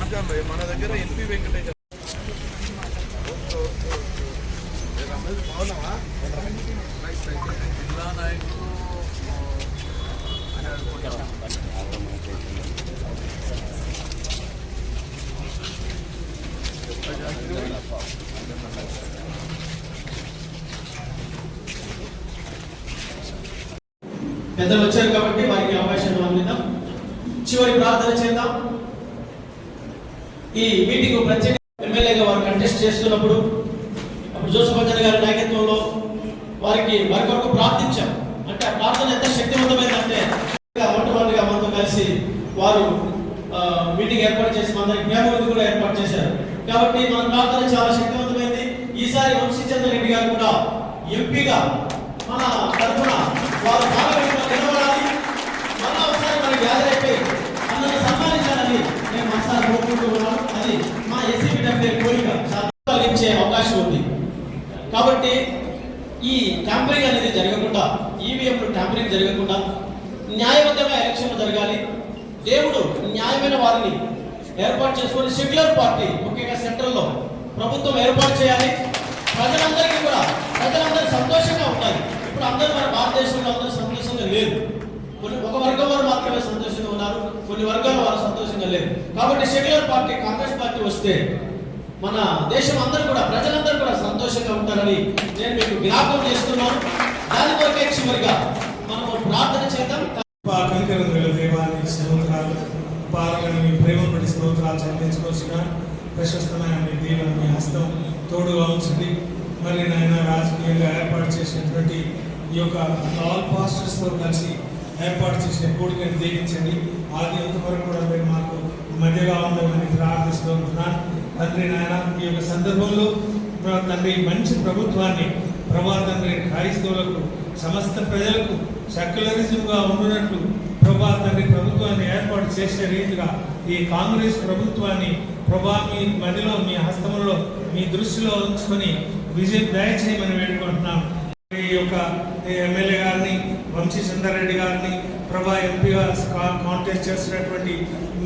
మన దగ్గర ఎన్పి వెంకటేశ్వర జిల్లా నాయకులు పెద్దలు వచ్చారు కాబట్టి వారికి అవకాశం అందిద్దాం. చివరి ప్రార్థన చేద్దాం. ఈ మీటింగ్ ప్రత్యేక ఎమ్మెల్యేగా వారు కంటెస్ట్ చేస్తున్నప్పుడు అప్పుడు జోసెఫ్ అంజన్ గారి నాయకత్వంలో వారి కొరకు ప్రార్థించాం. అంటే ఆ ప్రార్థన ఎంత శక్తివంతమైందంటే మొట్టమొదటిగా మనతో కలిసి వారు మీటింగ్ ఏర్పాటు చేసి మనందరికి జ్ఞాపకం కూడా ఏర్పాటు చేశారు. కాబట్టి మన ప్రార్థన చాలా శక్తివంతమైంది. ఈసారి వంశీచంద్ర రెడ్డి గారు కూడా ఎంపీగా మన తరఫున వారు నిలబడాలి, మళ్ళా ఒకసారి మన గ్యాదర్ అయిపోయి అందరూ సన్మానించాలని నేను మనసారి కోరుకుంటూ ఉన్నాను. అది మా ఎస్సీపీ కోరిక కలిగించే అవకాశం ఉంది. కాబట్టి ఈ ట్యాంపరింగ్ అనేది జరగకుండా, ఈవీఎంలు ట్యాంపరింగ్ జరగకుండా న్యాయబద్ధంగా ఎలక్షన్లు జరగాలి. దేవుడు న్యాయమైన వారిని ఏర్పాటు చేసుకొని సెక్యులర్ పార్టీ ముఖ్యంగా సెంట్రల్లో ప్రభుత్వం ఏర్పాటు చేయాలి. ప్రజలందరూ సంతోషంగా ఉండాలి. ఇప్పుడు అందరూ మన భారతదేశంలో అందరూ సంతోషంగా లేరు. ఒక వర్గం వారు మాత్రమే సంతోషంగా ఉన్నారు, కొన్ని వర్గాల వారు సంతోషంగా లేరు. కాబట్టి సెక్యులర్ పార్టీ కాంగ్రెస్ పార్టీ వస్తే మన దేశం అందరూ కూడా ప్రజలందరూ కూడా సంతోషంగా ఉంటారని నేను మీకు జ్ఞాపకం చేస్తున్నాను. దాని కొరకే చివరిగా మనం ప్రార్థన చేద్దాం. దేవానికి స్తోత్రాలు, పాలకుని ప్రేమ పడి స్తోత్రాలు చెల్లించుకోవచ్చుగా. ప్రశస్తమైన మీ దీవెన మీ హస్తం తోడుగా ఉంచింది. మరి నాయన రాజకీయంగా ఏర్పాటు చేసినటువంటి ఈ యొక్క ఆల్ పాస్టర్స్తో కలిసి ఏర్పాటు చేసిన కూడికని దీవించండి. ఆది అంతవరకు కూడా మీరు మాకు మధ్యగా ఉండమని ప్రార్థిస్తూ ఉంటున్నాను. తండ్రి నాయన ఈ యొక్క సందర్భంలో తండ్రి మంచి ప్రభుత్వాన్ని ప్రభా తండ్రి క్రైస్తవులకు సమస్త ప్రజలకు సెక్యులరిజంగా ఉండునట్లు ప్రభా తండ్రి ప్రభుత్వాన్ని ఏర్పాటు చేసే రీతిగా ఈ కాంగ్రెస్ ప్రభుత్వాన్ని ప్రభా మీ మధ్యలో మీ హస్తంలో మీ దృష్టిలో ఉంచుకొని విజయం దయచేయమని వేడుకుంటున్నాం. ఈ యొక్క ఎమ్మెల్యే గారిని వంశీచందర్ రెడ్డి గారిని ప్రభా ఎంపీగా కాంటెస్ట్ చేస్తున్నటువంటి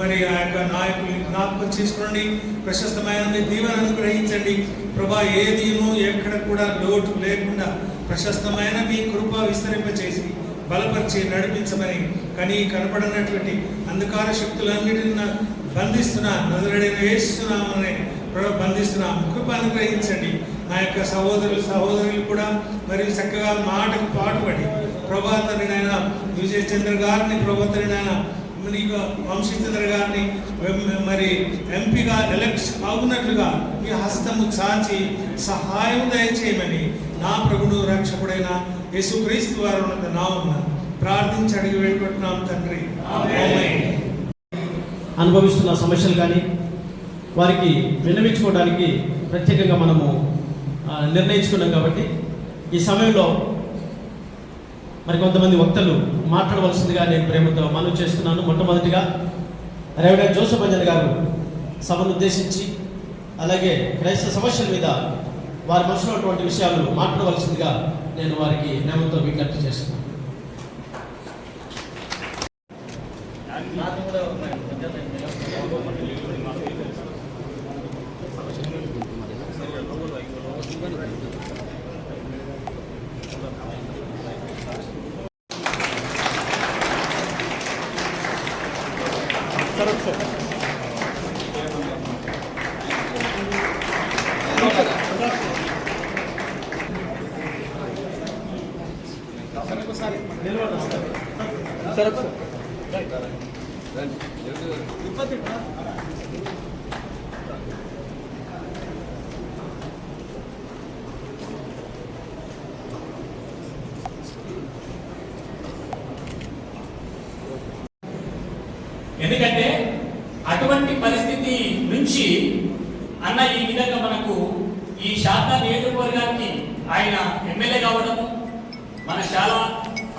మరి ఆ యొక్క నాయకుల్ని జ్ఞాపకం చేసుకోండి. ప్రశస్తమైన మీ దీవెన అనుగ్రహించండి ప్రభా. ఏదీను ఎక్కడ కూడా లోటు లేకుండా ప్రశస్తమైన మీ కృప విస్తరింపచేసి బలపరిచి నడిపించమని కనపడనటువంటి అంధకార శక్తులన్నిటిని నజరేయుడైన యేసునామమున బంధిస్తున్నాం. కృప అనుగ్రహించండి. నా యొక్క సహోదరులు కూడా మరి చక్కగా మాటకు పాటుపడి ప్రభాతని నాయన విజయచంద్ర గారిని ప్రభుత్వనైనా వంశీచంద్ర గారిని మరి ఎంపీగా ఎలక్ట్ అవునట్లుగా మీ హస్తము చాచి సహాయం దయచేయమని నా ప్రభుడు రక్షకుడైన యేసుక్రీస్తు వారు నామమున ప్రార్థించి అడిగి వేడుకుంటున్నాం తండ్రి. అనుభవిస్తున్న సమస్యలు కానీ వారికి విన్నవించుకోవడానికి ప్రత్యేకంగా మనము నిర్ణయించుకున్నాం. కాబట్టి ఈ సమయంలో మరి కొంతమంది వక్తలు మాట్లాడవలసిందిగా నేను ప్రేమతో మనవి చేస్తున్నాను. మొట్టమొదటిగా రెవరెండ్ జోసెఫ్ అంజన్ గారు సభను ఉద్దేశించి అలాగే క్రైస్తవ సమస్యల మీద వారి మనసులో ఉన్నటువంటి విషయాలు మాట్లాడవలసిందిగా నేను వారికి ప్రేమతో విజ్ఞప్తి చేస్తున్నాను. ఎందుకంటే అటువంటి పరిస్థితి నుంచి అన్న ఈ విధంగా మనకు ఈ శారదా నియోజకవర్గానికి ఆయన ఎమ్మెల్యే కావడము మన చాలా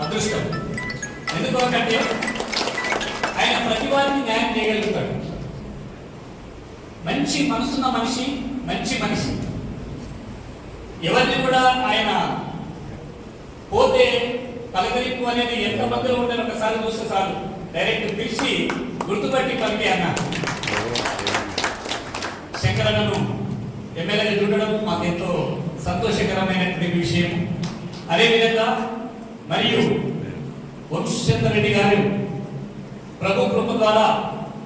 అదృష్టం. ఎందుకంటే ఆయన ప్రతి వారికి న్యాయం చేయగలుగుతాడు. మంచి మనసున్న మనిషి, మంచి మనిషి. ఎవరిని కూడా ఆయన పోతే పలకరింపు అనేది ఎంత మధ్యలో ఉందని ఒకసారి చూస్తే చాలు డైరెక్ట్ పిలిచి గుర్తుపట్టి పలికి అన్న చంద్రశేఖరన్నను ఎమ్మెల్యేగా చూడడం మాకు ఎంతో సంతోషకరమైనటువంటి విషయం. అదేవిధంగా మరియు వంశచంద్ర రెడ్డి గారు ప్రభు కృప ద్వారా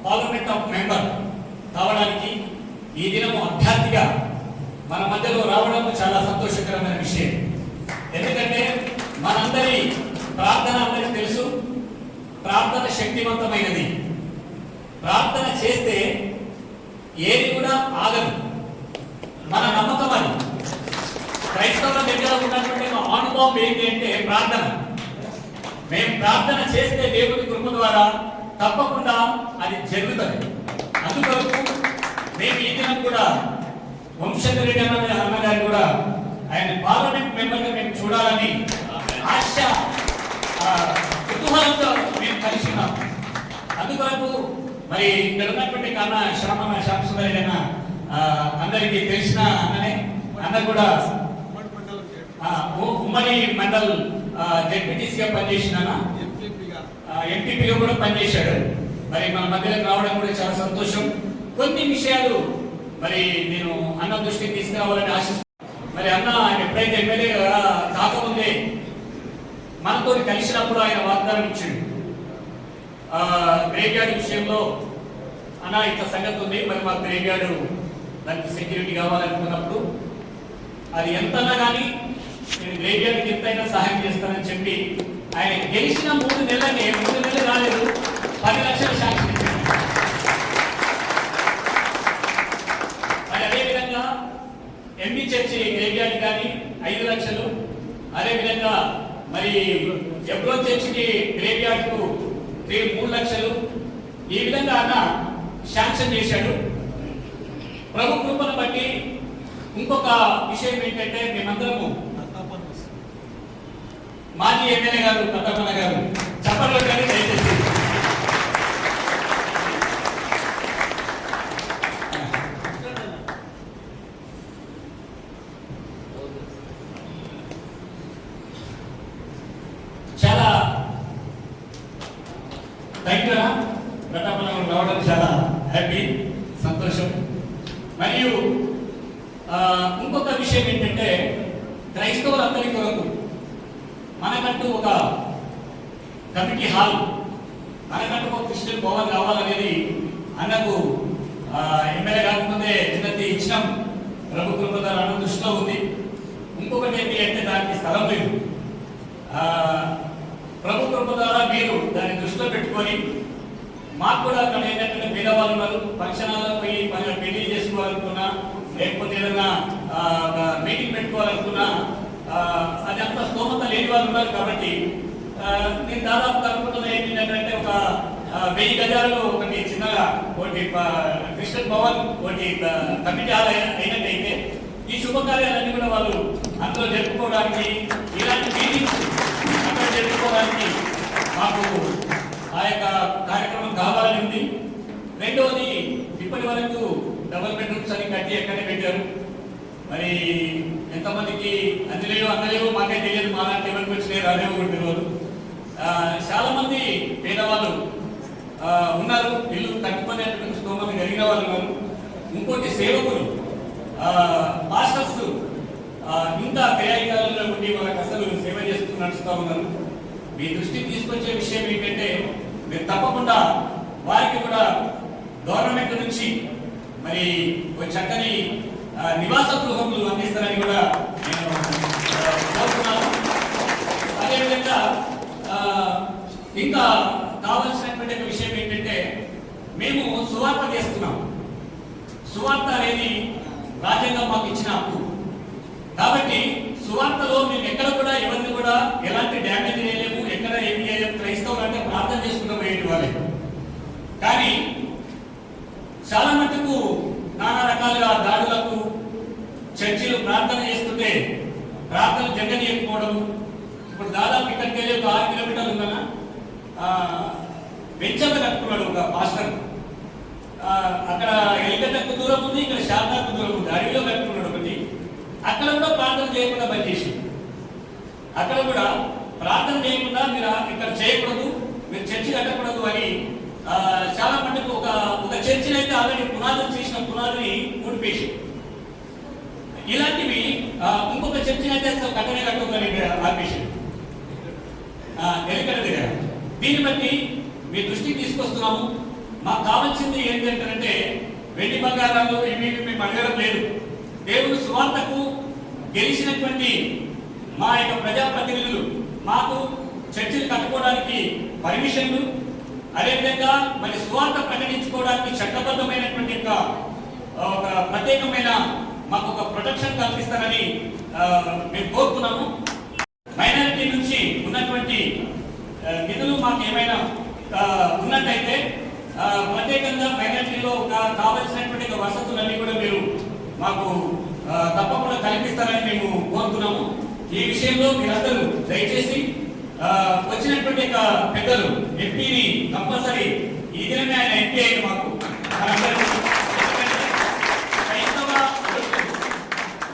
పార్లమెంట్ ఆఫ్ మెంబర్ కావడానికి ఈ దినము అభ్యర్థిగా మన మధ్యలో రావడం చాలా సంతోషకరమైన విషయం. ఎందుకంటే మనందరి ప్రార్థన అందరికీ తెలుసు, ప్రార్థన శక్తివంతమైనది. ప్రార్థన చేస్తే ఏది కూడా ఆగదు. మన నమ్మకం అది. క్రైస్తవుల దగ్గర ఉన్నటువంటి అనుభవం ఏంటి అంటే ప్రార్థన. మేము ప్రార్థన చేస్తే దేవుడి కృప ద్వారా తప్పకుండా అది జరుగుతుంది. అందుకొరకు మేము ఈ దినం కూడా వంశచంద్ర రెడ్డి అన్నగారు కూడా ఆయన పార్లమెంట్ మెంబర్గా మేము చూడాలని ఆశ కుతూహలంతో మేము కలిసి ఉన్నాం. అందుకొరకు మరి ఇక్కడ ఉన్నటువంటి కన్నా శ్యామసుందర్ అన్న అందరికీ తెలిసిన అన్ననే. అన్న కూడా ఉమ్మడి మండల్ జెడ్పీటీసీగా పనిచేసిన ఎంపీపీగా కూడా పనిచేశాడు. మరి మన మధ్యలోకి రావడం కూడా చాలా సంతోషం. కొన్ని విషయాలు మరి నేను అన్న దృష్టికి తీసుకురావాలని ఆశిస్తున్నాను. మరి అన్న ఎప్పుడైతే ఎమ్మెల్యేగా కాకముందే మనతో కలిసినప్పుడు ఆయన వాగ్దానం ఇచ్చిండు. గ్రేవ్యార్డ్ విషయంలో అన్న ఇంత సంగతి ఉంది, మరి మా గ్రేవ్యార్డ్ దానికి సెక్యూరిటీ కావాలనుకున్నప్పుడు అది ఎంతన్నా కానీ నేను గ్రేవ్యార్డ్కి ఎంతైనా సహాయం చేస్తానని చెప్పి ఆయన గెలిచిన 3 నెలలనే 3 నెలలు రాలేదు 10 లక్షలు శాంక్షన్ ఇచ్చారు. మరి అదేవిధంగా ఎంబీ చర్చి గ్రేవ్యార్డ్ కానీ 5 లక్షలు, అదేవిధంగా మరి ఎబ్రో చర్చికి గ్రేవ్యార్డ్కు 3 లక్షలు ఈ విధంగా అన్న శాంక్షన్ చేశాడు. ప్రభు కృపను బట్టి ఇంకొక విషయం ఏంటంటే మేమందరము మాజీ ఎమ్మెల్యే గారు ప్రతాపన్న గారు చెప్పలో కానీ దయచేసి చాలా థ్యాంక్ యూ ప్రతాపన్న గారు రావడం చాలా హ్యాపీ, సంతోషం. మరియు ఇంకొక విషయం ఏంటంటే క్రైస్తవులందరి కొరకు మనకంటూ ఒక కమిటీ హాల్, మనకంటూ ఒక క్రిస్టియన్ భవన్ కావాలనేది అన్నకు ఎమ్మెల్యే కాకముందే విన్నతి ఇచ్చినాం. ప్రభు కృప అన్న దృష్టిలో ఉంది. ఇంకొకటి ఏంటి అంటే దానికి స్థలం లేదు. ప్రభు కృప ద్వారా మీరు దాన్ని దృష్టిలో పెట్టుకొని మాకు కూడా అక్కడ ఏంటంటే పేదవాళ్ళు ఉన్నారు, ఫంక్షనాల్లో పోయి పెళ్లి చేసుకోవాలనుకున్నా, లేకపోతే ఏదైనా మీటింగ్ పెట్టుకోవాలనుకున్నా అది అంత స్తోమత లేని వాళ్ళు ఉన్నారు. కాబట్టి నేను దాదాపు అనుకుంటున్నా ఏంటంటే ఒక 1000 గజాలు ఒకటి చిన్నగా ఒకటి క్రిస్టియన్ భవన్ ఒకటి కమిటీ హాల్ అయినట్టయితే ఈ శుభకార్యాలన్నీ కూడా వాళ్ళు అందులో జరుపుకోవడానికి, ఇలాంటి మీటింగ్స్ అక్కడ జరుపుకోవడానికి మాకు ఆ యొక్క కార్యక్రమం కావాలని ఉంది. రెండవది, ఇప్పటి వరకు డబుల్ బెడ్రూమ్స్ అని కట్టి ఎక్కడే పెట్టారు. మరి ఎంతమందికి అందలేవు మాకే తెలియదు, మా లాంటి ఎవరికి వచ్చినాయి రాలేవు కూడా తెలియదు. చాలా మంది పేదవాళ్ళు ఉన్నారు, ఇల్లు కట్టుకునేటువంటి స్తోమత కలిగిన వాళ్ళు ఉన్నారు. ఇంకోటి సేవకులు మాస్టర్స్ ఇంకా కిరాయికాలలో ఉండి వాళ్ళకి అసలు సేవ చేస్తూ నడుస్తూ ఉన్నారు. మీ దృష్టికి తీసుకొచ్చే విషయం ఏంటంటే మీరు తప్పకుండా వారికి కూడా గవర్నమెంట్ నుంచి మరి ఒక చక్కని నివాస గృహములు అందిస్తారని కూడా నేను కోరుతున్నాను. అదేవిధంగా ఇంకా కావాల్సినటువంటి విషయం ఏంటంటే మేము సువార్త చేస్తున్నాం. సువార్త అనేది రాజ్యాంగం మాకు ఇచ్చిన హక్కు. కాబట్టి సువార్తలో మేము ఎక్కడ కూడా ఎవరిని కూడా ఎలాంటి డ్యామేజ్ చేయలేము, ఎక్కడ ఏమి చేయలేము. క్రైస్తవులు అంటే ప్రార్థన చేసుకుంటూ పోయేటి వాళ్ళే. కానీ చాలా మటుకు నానా రకాలుగా దాడులకు చర్చిలు ప్రార్థన చేస్తుంటే ప్రార్థనలు జరగనీయకపోవడము. ఇప్పుడు దాదాపు ఇక్కడికి వెళ్ళి ఒక 6 కిలోమీటర్లు ఉందన్న వెంచర్లు కట్టుకున్నాడు ఒక పాస్టర్. అక్కడ ఎలిగడ్డకు దూరం ఉంది, ఇక్కడ శారదాకు దూరం ఉంది, అడవిలో కట్టుకున్నాడు ఒకటి. అక్కడ కూడా ప్రార్థన చేయకుండా బంద్ చేసి, అక్కడ కూడా ప్రార్థన చేయకుండా మీరు ఇక్కడ చేయకూడదు, మీరు చర్చి కట్టకూడదు అని చాలా మటుకు ఒక చర్చిని అయితే ఆల్రెడీ పునాదులు చేసిన పునాదిని ఊడిపేసి, ఇలాంటివి ఇంకొక చర్చిని అయితే అసలు కట్టని ఆపేసి ఎలికడ దగ్గర. దీన్ని బట్టి మీ దృష్టికి తీసుకొస్తున్నాము. మాకు కావాల్సింది ఏంటంటే వెండి బంగారాలు ఇవి మేము అడగడం లేదు. దేవుడు సువార్తకు గెలిచినటువంటి మా యొక్క ప్రజాప్రతినిధులు మాకు చర్చిలు కట్టుకోవడానికి పర్మిషన్లు, అదేవిధంగా మరి సువార్త ప్రకటించుకోవడానికి చట్టబద్ధమైనటువంటి ఒక ప్రత్యేకమైన మాకు ఒక ప్రొటెక్షన్ కల్పిస్తారని మేము కోరుతున్నాము. మైనారిటీ నుంచి ఉన్నటువంటి నిధులు మాకు ఏమైనా ఉన్నట్టయితే ప్రత్యేకంగా మైనారిటీలో కావలసినటువంటి వసతులన్నీ కూడా మీరు మాకు తప్పకుండా కల్పిస్తారని మేము కోరుతున్నాము. ఈ విషయంలో మీరందరూ దయచేసి వచ్చినటువంటి పెద్దలు ఎంపీని కంపల్సరీ ఈ దినమే ఆయన ఎంపీ అయిన మాకు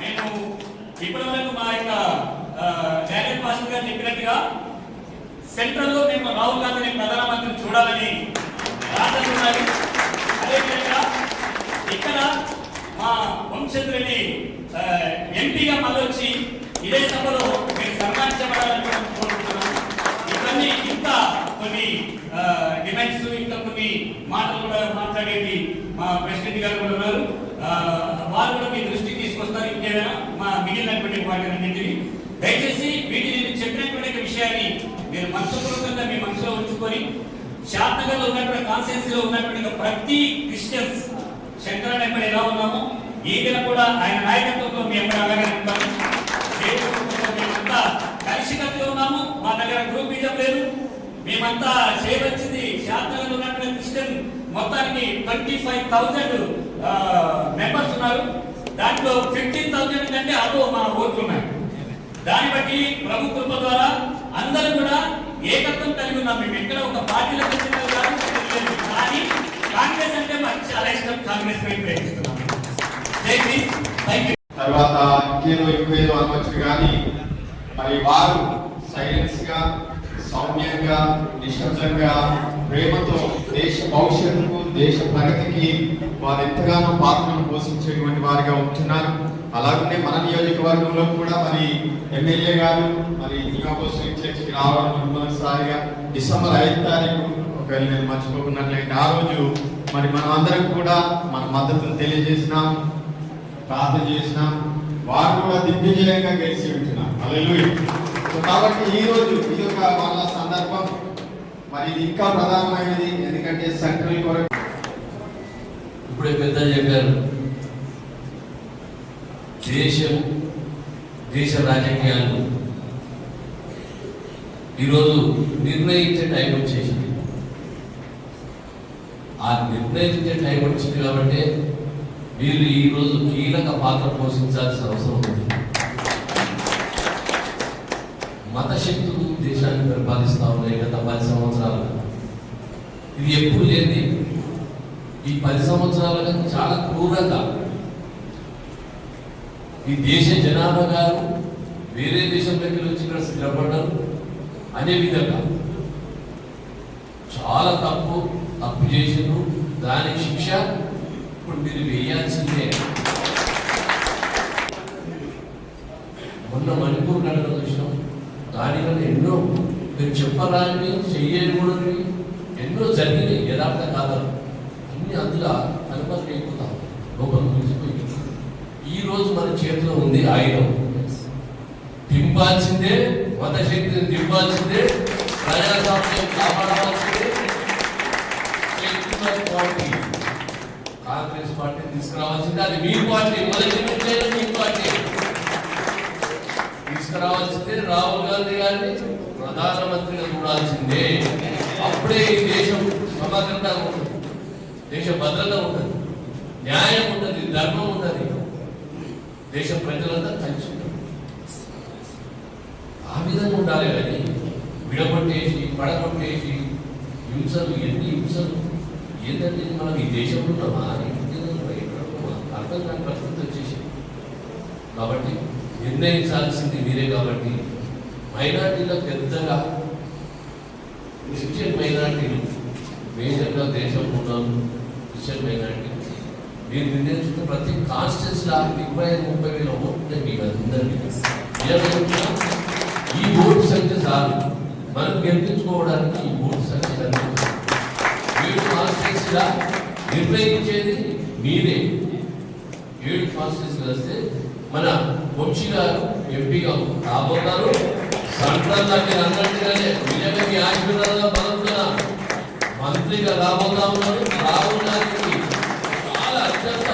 నేను ఇప్పటివరకు మా యొక్క డానియల్ పాస్టర్ గారు చెప్పినట్టుగా సెంట్రల్లో మేము రాహుల్ గాంధీని ప్రధానమంత్రిని చూడాలని రాష్ట్రాలు. అదేవిధంగా ఇక్కడ మా వంశంద్రుని ఎంపీగా మళ్ళీ వచ్చి ఇదే సభలో మీరు సన్మానించబడాలని కోరుకుంటున్నాను. ఇవన్నీ ఇంకా కొన్ని డిమాండ్స్, ఇంకా కొన్ని మాటలు కూడా మాట్లాడేది మా ప్రెసిడెంట్ గారు కూడా ఉన్నారు. వారు కూడా మీ దృష్టికి తీసుకొస్తారు. ఇంకేదైనా మా మిగిలినటువంటి వాటినన్నింటినీ దయచేసి వీటిని చెప్పినటువంటి విషయాన్ని మీరు మనసుపూర్వకంగా మీ మనసులో ఉంచుకొని షాద్నగర్లో ఉన్నటువంటి కాన్స్టిట్యున్సీలో ఉన్నటువంటి ప్రతి క్రిస్టియన్స్ శంకరన్ ఎప్పుడు ఎలా ఉన్నామో ఈ దినం కూడా ఆయన నాయకత్వంలో మేము ఎప్పుడు అలాగే ఉంటాము. మేమంతా కలిసికట్టుగా ఉన్నాము. మా దగ్గర గ్రూపిజం లేదు. మేమంతా చేయవచ్చింది షాద్నగర్లో ఉన్నటువంటి క్రిస్టియన్ మొత్తానికి 25,000 మెంబర్స్ ఉన్నారు. దాంట్లో 15,000 కంటే అదో మా ఓట్లు ఉన్నాయి. దాన్ని బట్టి ప్రభు కృప ద్వారా అందరూ కూడా ఏకత్వం కలిగి ఉన్నాం. మేము ఎక్కడ ఒక పార్టీలకు కానీ కాంగ్రెస్ అంటే మాకు చాలా ఇష్టం. కాంగ్రెస్ మేము ప్రేమిస్తున్నాం. తర్వాత ఇంకేదో అనవచ్చు కానీ మరి వారు సైలెన్స్ గా, సౌమ్యంగా, నిశ్శబ్దంగా, ప్రేమతో దేశ భవిష్యత్తుకు, దేశ ప్రగతికి వారు ఎంతగానో పాత్రను పోషించేటువంటి వారిగా ఉంటున్నారు. అలాగనే మన నియోజకవర్గంలో కూడా మరి ఎమ్మెల్యే గారు మరి న్యూపోజిషన్ చర్చికి రావడం మొదటిసారిగా డిసెంబర్ 5వ తారీఖు, ఒకవేళ నేను మర్చిపోకున్నట్లయితే ఆ రోజు మరి మనం అందరం కూడా మన మద్దతును తెలియజేసినాం, ప్రార్థన చేసినాం. వారు కూడా దిగ్విజయంగా గెలిచి ఉంటున్నారు. హల్లెలూయా. కాబట్టి ఈ రోజు ఇది ఒక వాళ్ళ సందర్భం. మరి ఇది ఇంకా ప్రధానమైనది, ఎందుకంటే సెంట్రల్ కొరకు ఇప్పుడే పెద్ద చెప్పారు. దేశ రాజకీయాలు ఈరోజు నిర్ణయించే టైం వచ్చేసింది. ఆ నిర్ణయించే టైం వచ్చింది కాబట్టి మీరు ఈరోజు కీలక పాత్ర పోషించాల్సిన అవసరం ఉంది. మత శక్తులు దేశాన్ని పరిపాలిస్తూ ఉన్నాయి గత 10 సంవత్సరాలుగా. ఇది ఎప్పుడు లేని ఈ 10 సంవత్సరాలుగా చాలా క్రూరంగా ఈ దేశ జనాభా గారు వేరే దేశంలోకి వచ్చి ఇక్కడ స్థిరపడ్డారు అనే విధంగా చాలా తప్పు చేసిండ్రు. దానికి శిక్ష ఇప్పుడు మీరు వేయాల్సిందే. మొన్న మణిపూర్ ఘటన చూసినాం. దానివల్ల ఎన్నో మీరు చెప్పరాని చెయ్యని కూడా ఎన్నో జరిగినాయి. యథార్థ కాదు అన్ని అందులో అనుమతి అయిపోతాం, లోపల ముగిసిపోయి. ఈ రోజు మన చేతిలో ఉంది ఆయుధం. దింపాల్సిందే, మత శక్తిని దింపాల్సిందే, ప్రజాస్వామ్యం కాపాడాల్సిందే. కాంగ్రెస్ పార్టీని తీసుకురావాల్సిందే. అది మీ పార్టీ, మొదటి నుంచే మీ పార్టీ తీసుకురావాల్సిందే. రాహుల్ గాంధీ గారిని ప్రధానమంత్రిగా చూడాల్సిందే. అప్పుడే ఈ దేశం సమగ్రత ఉంటుంది, దేశ భద్రత ఉంటుంది, న్యాయం ఉంటుంది, ధర్మం ఉంటుంది, దేశ ప్రజలంతా కలిసి ఉంటారు. ఆ విధంగా ఉండాలి. కానీ విడగొట్టేసి పడగొట్టేసి హింసలు, ఎన్ని హింసలు ఏంటంటే మనం ఈ దేశంలో ఉన్నామా, అర్థం కాని పరిస్థితి వచ్చేసి. కాబట్టి నిర్ణయించాల్సింది మీరే. కాబట్టి మైనార్టీలో పెద్దగా క్రిస్టియన్ మైనార్టీలు మేజర్గా దేశం ఉన్నాను క్రిస్టియన్ మైనారిటీ మీరు నిర్ణయించుకున్న ప్రతి కాన్స్టిట్యూన్సీలో 25-30 వేల ఓట్లు మీకు అందరికీ ఈ ఓటు సంఖ్య చాలు మనం గెలిపించుకోవడానికి ఈ ఓటు సంఖ్య ఏడు కాన్స్టిట్యూన్సీలా నిర్ణయించేది మీరే 7 కాన్స్టిట్యూన్సీలు వస్తే మన వంశీ గారు ఎంపీగా రాబోతారు సంక్రాంతి మీరు అన్నట్టుగానే నిజంగా మీ ఆశీర్వాదంలో బలంగా మంత్రిగా రాబోతా ఉన్నారు. రాహుల్ గాంధీకి చాలా అత్యంత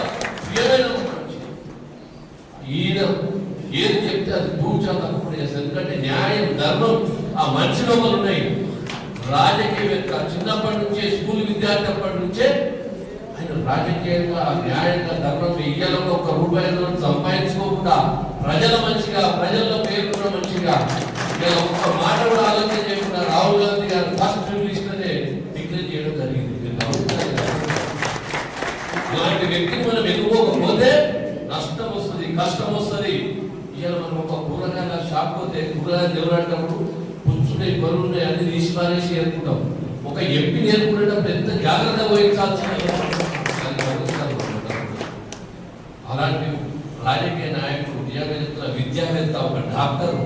ప్రియమైన మనిషి. ఈయన ఏది చెప్తే అది పూజ తప్పకుండా చేస్తారు. ఎందుకంటే న్యాయం ధర్మం ఆ మనిషి లోపల ఉన్నాయి. రాజకీయవేత్త చిన్నప్పటి నుంచే స్కూల్ విద్యార్థి అప్పటి నుంచే ఆయన రాజకీయంగా న్యాయంగా ధర్మం వెయ్యాలని ఒక్క రూపాయలు సంపాదించుకోకుండా ప్రజల మంచిగా ప్రజల్లో పేర్కొన్న మంచిగా ఒక్క మాట కూడా ఆలోచన చేయకుండా రాహుల్ గాంధీ గారు ఫస్ట్ లిస్ట్ అనే డిక్లేర్ చేయడం జరిగింది. ఇలాంటి వ్యక్తిని మనం ఎన్నుకోకపోతే నష్టం వస్తుంది, కష్టం వస్తుంది. ఇవాళ మనం ఒక కూరగాయల షాప్ పోతే కూరగాయలు ఎవరంటప్పుడు పుచ్చున్నాయి బరువు ఉన్నాయి అన్ని తీసి పారేసి ఏర్పుకుంటాం. ఒక ఎంపీ నేర్పుకునేటప్పుడు ఎంత జాగ్రత్త వహించాల్సిన అలాంటి రాజకీయ నాయకుడు విద్యావేత్త ఒక డాక్టర్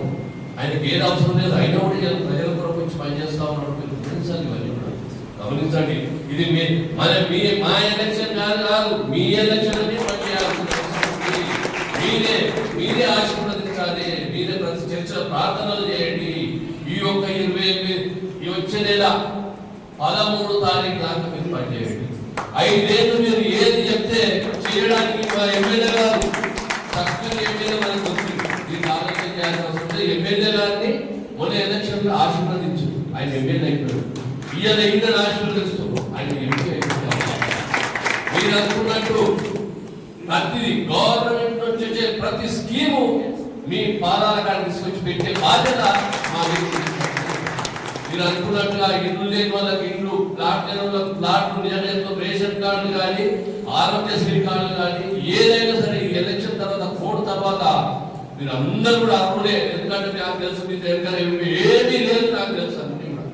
ఆయనకి ఏది అవసరం లేదు అయినా కూడా ప్రజల కొరకు వచ్చి పనిచేస్తా ఉన్నాడు. మీరు గమనించాలి, ఇవన్నీ కూడా గమనించండి. ఇది మా ఎలక్షన్ కాదు మీ ఎలక్షన్ అని మీరే ఆశీర్వదించాలి. మీరే ప్రతి చర్చలో ప్రార్థనలు చేయండి. ఈ యొక్క 28 ఈ వచ్చే నెల 13 తారీఖు దాకా మీరు పనిచేయండి. 5 ఏళ్ళు మీరు ఏది చెప్తే చేయడానికి మా ఎమ్మెల్యే గారు చక్కగా ఎమ్మెల్యే మనకు వచ్చింది. దీన్ని ఆలోచన చేయాల్సిన అవసరం ఉంది. ఎమ్మెల్యే గారిని మొన్న ఎలక్షన్ లో ఆశీర్వదించు, ఆయన ఎమ్మెల్యే అయిపోయాడు. ఈయన ఈయన ఆశీర్వదిస్తూ ఆయన ఎంపీ అయిపోయాడు. మీరు అనుకున్నట్టు ప్రతి గవర్నమెంట్ నుంచి వచ్చే ప్రతి స్కీము మీ పాదాల కాడ తీసుకొచ్చి పెట్టే బాధ్యత మా మీరు అనుకున్నట్టుగా ఇల్లు లేని వాళ్ళకి ఇల్లు, ప్లాట్ లేని వాళ్ళకి ప్లాట్లు, నిజంగా రేషన్ కార్డులు కానీ ఆరోగ్యశ్రీ కార్డులు కానీ ఏదైనా సరే ఈ ఎలక్షన్ తర్వాత కోడ్ తర్వాత మీరు అందరూ కూడా అర్హులే. ఎందుకంటే నాకు తెలుసు మీ దగ్గర ఏమీ లేదు, నాకు తెలుసు అన్ని కూడా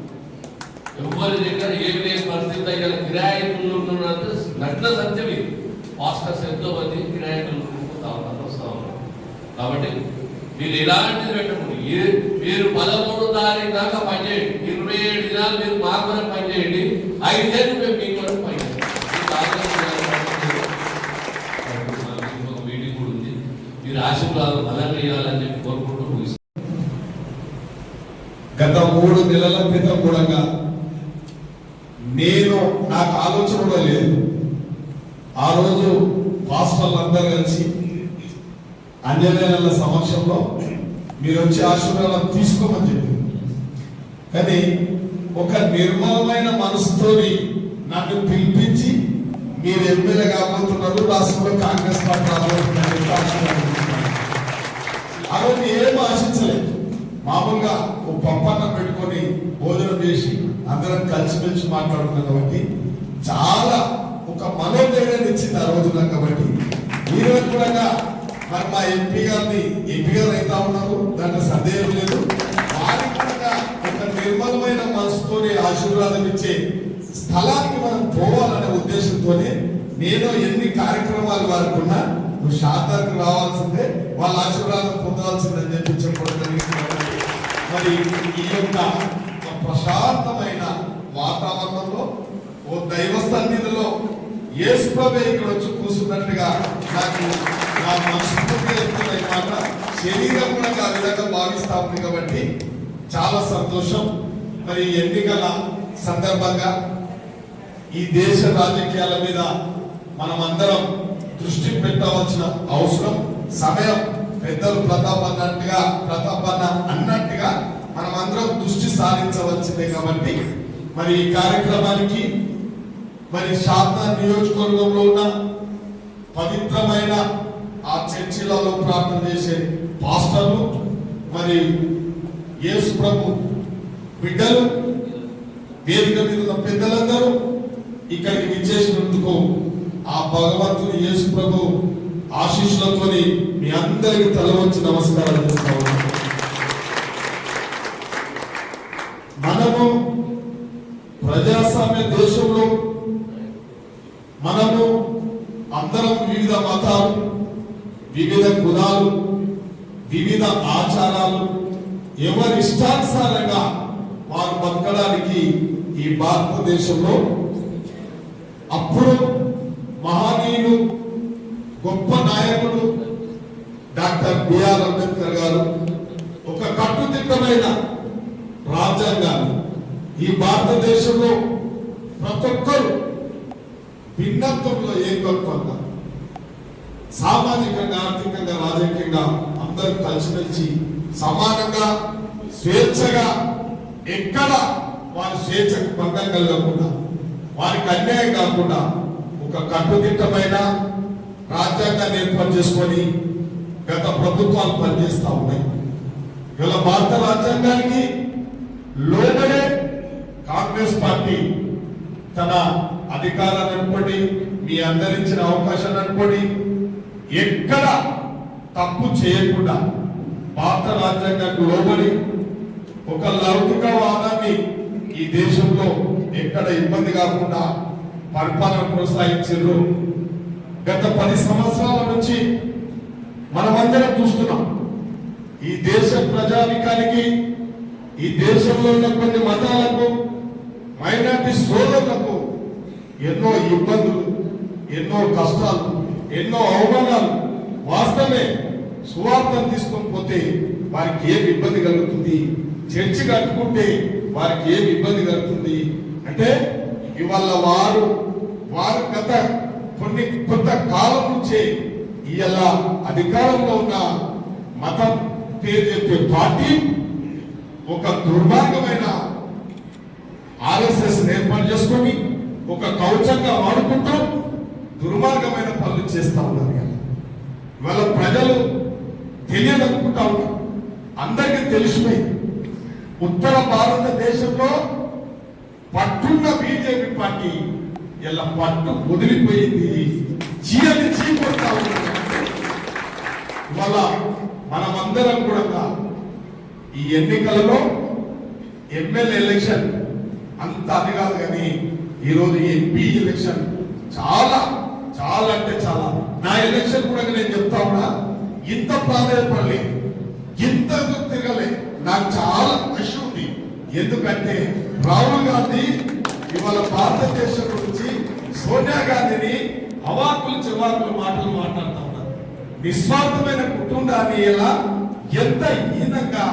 ఎవరి దగ్గర ఏమి లేని పరిస్థితి దగ్గర కిరాయిలు నగ్న సత్యం ఇది. పాస్టర్స్ ఎంతో మంది కిరాయిలు వస్తా ఉన్నారు. కాబట్టి మీరు ఎలాంటిది పెట్టండి. మీరు 13 తారీఖు దాకా పనిచేయండి. 27 దినాలు మీరు మా కొరకు పనిచేయండి. 5 ఏళ్ళు మేము మీ కొరకు పనిచేయండి. మీటింగ్ కూడా ఉంది. మీరు ఆశీర్వాదం బలంగా ఇవ్వాలని చెప్పి కోరుకుంటూ ముగిస్తాం. గత 3 నెలల క్రితం కూడా నేను నాకు ఆలోచన కూడా లేదు. ఆ రోజు పాస్టర్లు అందరూ కలిసి అంజనేయుల సమక్షంలో మీరు వచ్చి ఆశీర్వాదం తీసుకోమని చెప్పి, కానీ ఒక నిర్మలమైన మనసుతోని నన్ను పిలిపించి మీరు ఎమ్మెల్యే కాబోతున్నారు, రాష్ట్రంలో కాంగ్రెస్ పార్టీ రాబోతున్నారు. ఆ రోజు ఏం ఆశించలేదు. మామూలుగా ఒక పప్పన్నం పెట్టుకొని భోజనం చేసి అందరం కలిసిమెలిసి మాట్లాడుతున్నాం. కాబట్టి చాలా ఒక మనోధైర్యాన్ని ఇచ్చింది ఆ రోజున. కాబట్టి ఈరోజు కూడా మరి మా ఎంపీ గారిని ఎంపీ గారు అవుతా ఉన్నారు, దాంట్లో సందేహం లేదు. వారికి కూడా ఒక నిర్మలమైన మనసుతోనే ఆశీర్వాదం ఇచ్చే స్థలానికి మనం పోవాలనే ఉద్దేశంతోనే నేను ఎన్ని కార్యక్రమాలు వారికి ఉన్నా నువ్వు శాతానికి రావాల్సిందే, వాళ్ళ ఆశీర్వాదం పొందాల్సిందని చెప్పి చెప్పడం. మరి ఈ యొక్క ప్రశాంతమైన వాతావరణంలో ఓ దైవ సన్నిధిలో యేసు ప్రభు ఇక్కడ వచ్చి కూర్చున్నట్టుగా నాకు నా మనస్ఫూర్తిగా చెప్తున్న మాట శరీరం కూడా ఆ విధంగా భావిస్తా ఉంది. కాబట్టి చాలా సంతోషం. మరి ఎన్నికల సందర్భంగా ఈ దేశ రాజకీయాల మీద మనం అందరం దృష్టి పెట్టవలసిన అవసరం, సమయం పెద్దలు ప్రతాపన్న అన్నట్టుగా మనం అందరం దృష్టి సారించవలసిందే. కాబట్టి మరి ఈ కార్యక్రమానికి మరి శారదా నియోజకవర్గంలో ఉన్న పవిత్రమైన ఆ చర్చిలలో ప్రార్థన చేసే పాస్టర్లు, మరి యేసు ప్రభు బిడ్డలు, వేదిక మీద ఉన్న పెద్దలందరూ ఇక్కడికి విచ్చేసినందుకు ఆ భగవంతుని యేసు ప్రభు ఆశీస్సులతో మీ అందరికి తల వంచి నమస్కారం చేస్తా ఉన్నాం. మనము ప్రజాస్వామ్య దేశంలో మనము అందరం వివిధ మతాలు, వివిధ కులాలు, వివిధ ఆచారాలు, ఎవరి ఇష్టానుసారంగా వారు బతకడానికి ఈ భారతదేశంలో అప్పుడు మహనీయులు, గొప్ప నాయకుడు డాక్టర్ బిఆర్ అంబేద్కర్ గారు ఒక కట్టుదిట్టమైన రాజ్యాంగాన్ని ఈ భారతదేశంలో ప్రతి ఒక్కరు భిన్నత్వంలో ఏకత్వంగా సామాజికంగా, ఆర్థికంగా, రాజకీయంగా అందరూ కలిసిమెలిసి సమానంగా స్వేచ్ఛగా ఎక్కడ వారి స్వేచ్ఛకు భంగం కలగకుండా, వారికి అన్యాయం కాకుండా ఒక కట్టుదిట్టమైన రాజ్యాంగాన్ని ఏర్పాటు చేసుకొని గత ప్రభుత్వాలు పనిచేస్తూ ఉన్నాయి. ఇలా భారత రాజ్యాంగానికి లోబడే కాంగ్రెస్ పార్టీ తన అధికారాన్ని అనుకోండి, మీ అందరిచ్చిన అవకాశాన్ని అనుకోండి, ఎక్కడ తప్పు చేయకుండా భారత రాజ్యాంగానికి లోబడి ఒక లౌకికవాదాన్ని ఈ దేశంలో ఎక్కడ ఇబ్బంది కాకుండా పరిపాలన కొనసాగించారు. గత 10 సంవత్సరాల నుంచి మనమందరం చూస్తున్నాం. ఈ దేశ ప్రజానికానికి, ఈ దేశంలో ఉన్న కొన్ని మతాలకు, మైనారిటీ సోదరులకు ఎన్నో ఇబ్బందులు, ఎన్నో కష్టాలు, ఎన్నో అవమానాలు. వాస్తవమే, సువార్తను తీసుకొని పోతే వారికి ఏమి ఇబ్బంది కలుగుతుంది, చర్చి కట్టుకుంటే వారికి ఏమి ఇబ్బంది కలుగుతుంది అంటే ఇవాళ వారు గత కొంత కాలం నుంచే ఇవాళ అధికారంలో ఉన్న మతం పేరు చెప్పే పార్టీ ఒక దుర్మార్గమైన ఆర్ఎస్ఎస్ ఏర్పాటు చేసుకొని ఒక కవచంగా వాడుకుంటూ దుర్మార్గమైన పనులు చేస్తా ఉన్నారు. ఇవాళ ప్రజలు తెలియదనుకుంటా ఉన్నారు. అందరికీ తెలిసిపోయింది, ఉత్తర భారతదేశంలో పట్టున్న బీజేపీ పార్టీ ఇలా పట్టు వదిలిపోయింది, చీయని చీకొడతా ఉంది. ఇవాళ మనమందరం కూడా ఈ ఎన్నికలలో ఎమ్మెల్యే ఎలక్షన్ అంత అది కాదు, కానీ ఈరోజు ఎంపీ ఎలక్షన్ చాలా చాలా అంటే చాలా. నా ఎలక్షన్ కూడా నేను చెప్తా ఉన్నా, ఇంత ప్రాధాన్యపడలే, ఇంత తిరగలే. నాకు చాలా కృషి ఉంది. ఎందుకంటే రాహుల్ గాంధీ ఇవాళ భారతదేశం గురించి సోనియా గాంధీని అవాకులు చెవాకులు మాటలు మాట్లాడుతా ఉన్నారు. నిస్వార్థమైన కుటుంబాన్ని ఎలా ఎంత హీనంగా,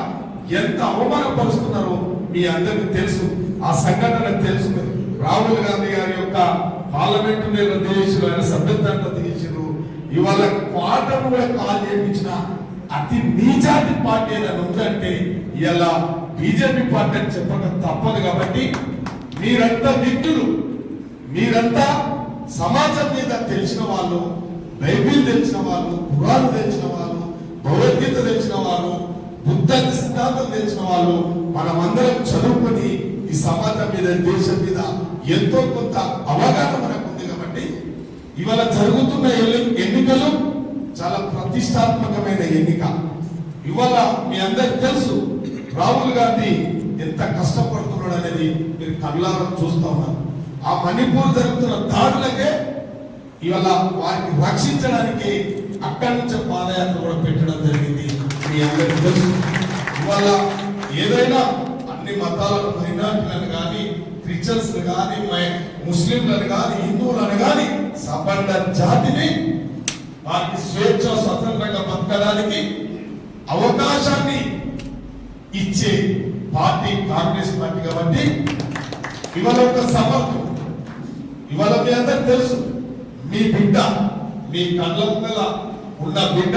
ఎంత అవమానపరుస్తున్నారో మీ అందరికీ తెలుసు. ఆ సంఘటన తెలుసు. రాహుల్ గాంధీ గారి యొక్క పార్లమెంటు నిర్దేశించిన, ఆయన సభ్యత్వాన్ని రద్దు చేసారు. ఇవాళ క్వార్టర్ కూడా కాల్ చేయించిన అతి నీచాటి పార్టీ ఏదైనా ఉందంటే ఇలా బీజేపీ పార్టీ అని చెప్పక తప్పదు. కాబట్టి మీరంతా వ్యక్తులు, మీరంతా సమాజం మీద తెలిసిన వాళ్ళు, బైబిల్ తెలిసిన వాళ్ళు, పురాణం తెలిసిన వాళ్ళు, భగవద్గీత తెలిసిన వాళ్ళు, బుద్ధ సిద్ధాంతం తెలిసిన వాళ్ళు, మనమందరం చదువుకొని ఈ సమాజం మీద, దేశం మీద ఎంతో కొంత అవగాహన మనకు ఉంది. కాబట్టి ఇవాళ జరుగుతున్న ఎన్నికలు చాలా ప్రతిష్టాత్మకమైన ఎన్నిక. ఇవాళ మీ అందరికి తెలుసు రాహుల్ గాంధీ ఎంత కష్టపడుతున్నాడు అనేది మీరు కళ్ళారా చూస్తా ఉన్నారు. ఆ మణిపూర్ జరుగుతున్న దాడులకే ఇవాళ వారిని రక్షించడానికి అక్కడి నుంచి పాదయాత్ర కూడా పెట్టడం జరిగింది. మీ అందరికి తెలుసు. ఇవాళ ఏదైనా అన్ని మతాలకు, మైనారిటీలను కానీ, క్రిస్టియన్స్ కానీ, ముస్లింలను కానీ, హిందువులను కానీ, సబండ జాతిని వారికి స్వేచ్ఛ, స్వతంత్రంగా బతకడానికి అవకాశాన్ని ఇచ్చే పార్టీ కాంగ్రెస్ పార్టీ. కాబట్టి ఇవాళ ఒక సమర్థం, ఇవాళ మీ అందరికి తెలుసు, మీ బిడ్డ, మీ కళ్ళ ముందల ఉన్న బిడ్డ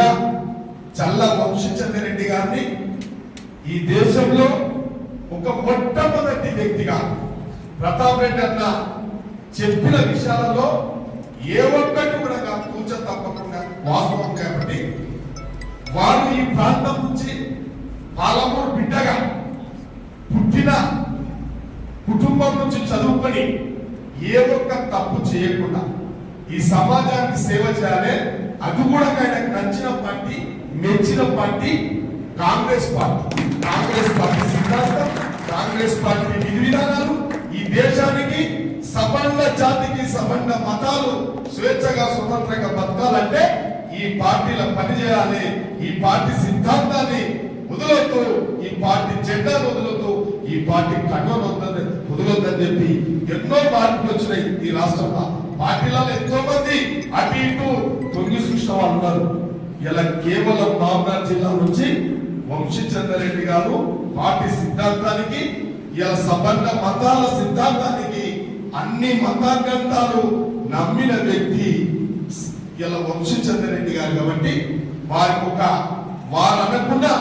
చల్ల వంశీచంద్రెడ్డి గారిని ఈ దేశంలో ఒక మొట్టమొదటి వ్యక్తిగా ప్రతాప్ రెడ్డి అన్న చెప్పిన విషయాలలో ఏ ఒక్కటి కూడా కూర్చ తప్పకుండా వాస్తవం. కాబట్టి వారు ఈ ప్రాంతం నుంచి పాలమూరు బిడ్డగా పుట్టిన కుటుంబం నుంచి చదువుకొని ఏ ఒక్క తప్పు చేయకుండా ఈ సమాజానికి సేవ చేయాలి. అది కూడా ఆయనకు నచ్చిన పార్టీ, మెచ్చిన party Congress party. Congress party సిద్ధాంతం, కాంగ్రెస్ పార్టీ విధి విధానాలు ఈ దేశానికి సవర్ణ జాతికి సవర్ణ మతాలు స్వేచ్ఛగా స్వతంత్రంగా బతకాలంటే ఈ పార్టీల పనిచేయాలి. ఈ పార్టీ సిద్ధాంతాన్ని వదలొద్దు, ఈ పార్టీ జెండాను వదలొద్దు, ఈ పార్టీ కఠోర వదలొద్దని చెప్పి ఎన్నో మార్పులు వచ్చినాయి ఈ రాష్ట్రంలో. పార్టీలలో ఎంతో మంది అటు ఇటు తొంగి చూసిన వాళ్ళు ఉన్నారు. ఇలా కేవలం మహబూబాబాద్ జిల్లా నుంచి వంశీచంద్రరెడ్డి గారు పార్టీ సిద్ధాంతానికి, ఇలా సవర్ణ మతాల సిద్ధాంతానికి అన్ని మతా గ్రంథాలు నమ్మిన వ్యక్తి ఇలా వంశీచంద్రరెడ్డి గారు. కాబట్టి వారికి వారు అనకుండా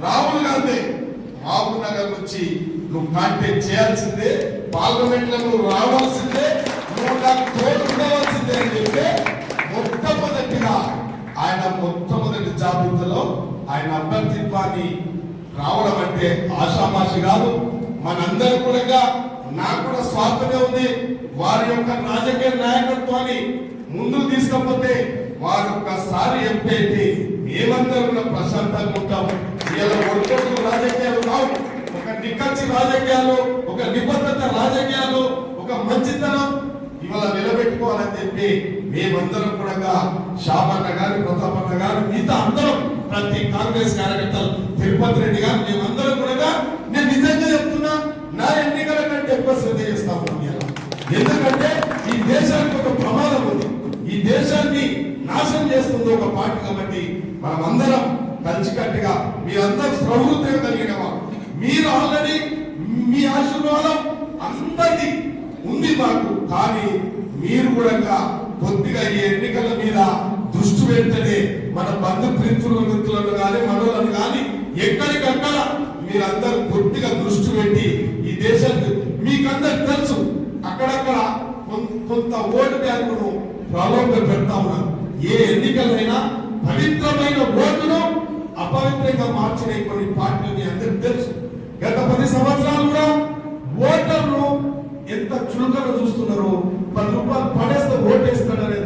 రాహుల్ గాంధీ మహబూబ్ నగర్ నుంచి నువ్వు కాంటాక్ట్ చేయాల్సిందే, పార్లమెంట్ లో నువ్వు రావాల్సిందే, నువ్వు నాకు తోడు ఉండవలసిందే అని చెప్పి మొట్టమొదటిగా ఆయన మొట్టమొదటి జాబితాలో ఆయన అభ్యర్థిత్వాన్ని రావడం అంటే ఆషామాషి కాదు. మనందరూ కూడా నాకు కూడా స్వార్థమే ఉంది. వారి యొక్క రాజకీయ నాయకత్వాన్ని ముందుకు తీసుకపోతే వారు ఒక్కసారి ఎంపీ అయితే మేమందరూ కూడా ప్రశాంతంగా ఉంటాం. ఇలా ఒడిపోటు రాజకీయాలు రావు, ఒక నిక్కచ్చి రాజకీయాలు, ఒక నిబద్ధత రాజకీయాలు, ఒక మంచితనం ఇవాళ నిలబెట్టుకోవాలని చెప్పి మేమందరం కూడా షామన్న గారు, ప్రతాపన్న గారు, మిగతా అందరం ప్రతి కాంగ్రెస్ కార్యకర్తలు, తిరుపతి రెడ్డి గారు, మేమందరం కూడా నేను నిజంగా చెప్తున్నా నా ఎన్నికల కంటే ఎక్కువ శ్రద్ధ చేస్తా ఉన్నాం. ఎందుకంటే ఈ దేశానికి ఒక ప్రమాదం ఉంది, ఈ దేశాన్ని నాశనం చేస్తుంది ఒక పార్టీ. కాబట్టి మనమందరం కలిసికట్టుగా మీరందరూ ప్రవృత్తిగా కలిగిన మీరు ఆల్రెడీ మీ ఆశీర్వాదం అందరిది ఉంది మాకు. కానీ మీరు కూడా కొద్దిగా ఈ ఎన్నికల మీద దృష్టి పెడితేనే మన బంధు మిత్రులను కానీ మనోళ్ళను కానీ ఎక్కడికక్కడ మీరందరూ కొద్దిగా దృష్టి పెట్టి ఈ దేశానికి మీకందరికి తెలుసు అక్కడక్కడ కొంత ఓటు బ్యాంకును ప్రారంభం పెడతా ఉన్నారు. ఏ ఎన్నికలైనా పవిత్రమైన ఓటును అపవిత్రంగా మార్చిన కొన్ని పార్టీలు మీ అందరికి తెలుసు. గత 10 సంవత్సరాలు కూడా ఓటర్లు ఎంత చులకన చూస్తున్నారు. 10 రూపాయలు పడేస్తే ఓటేస్తాడనే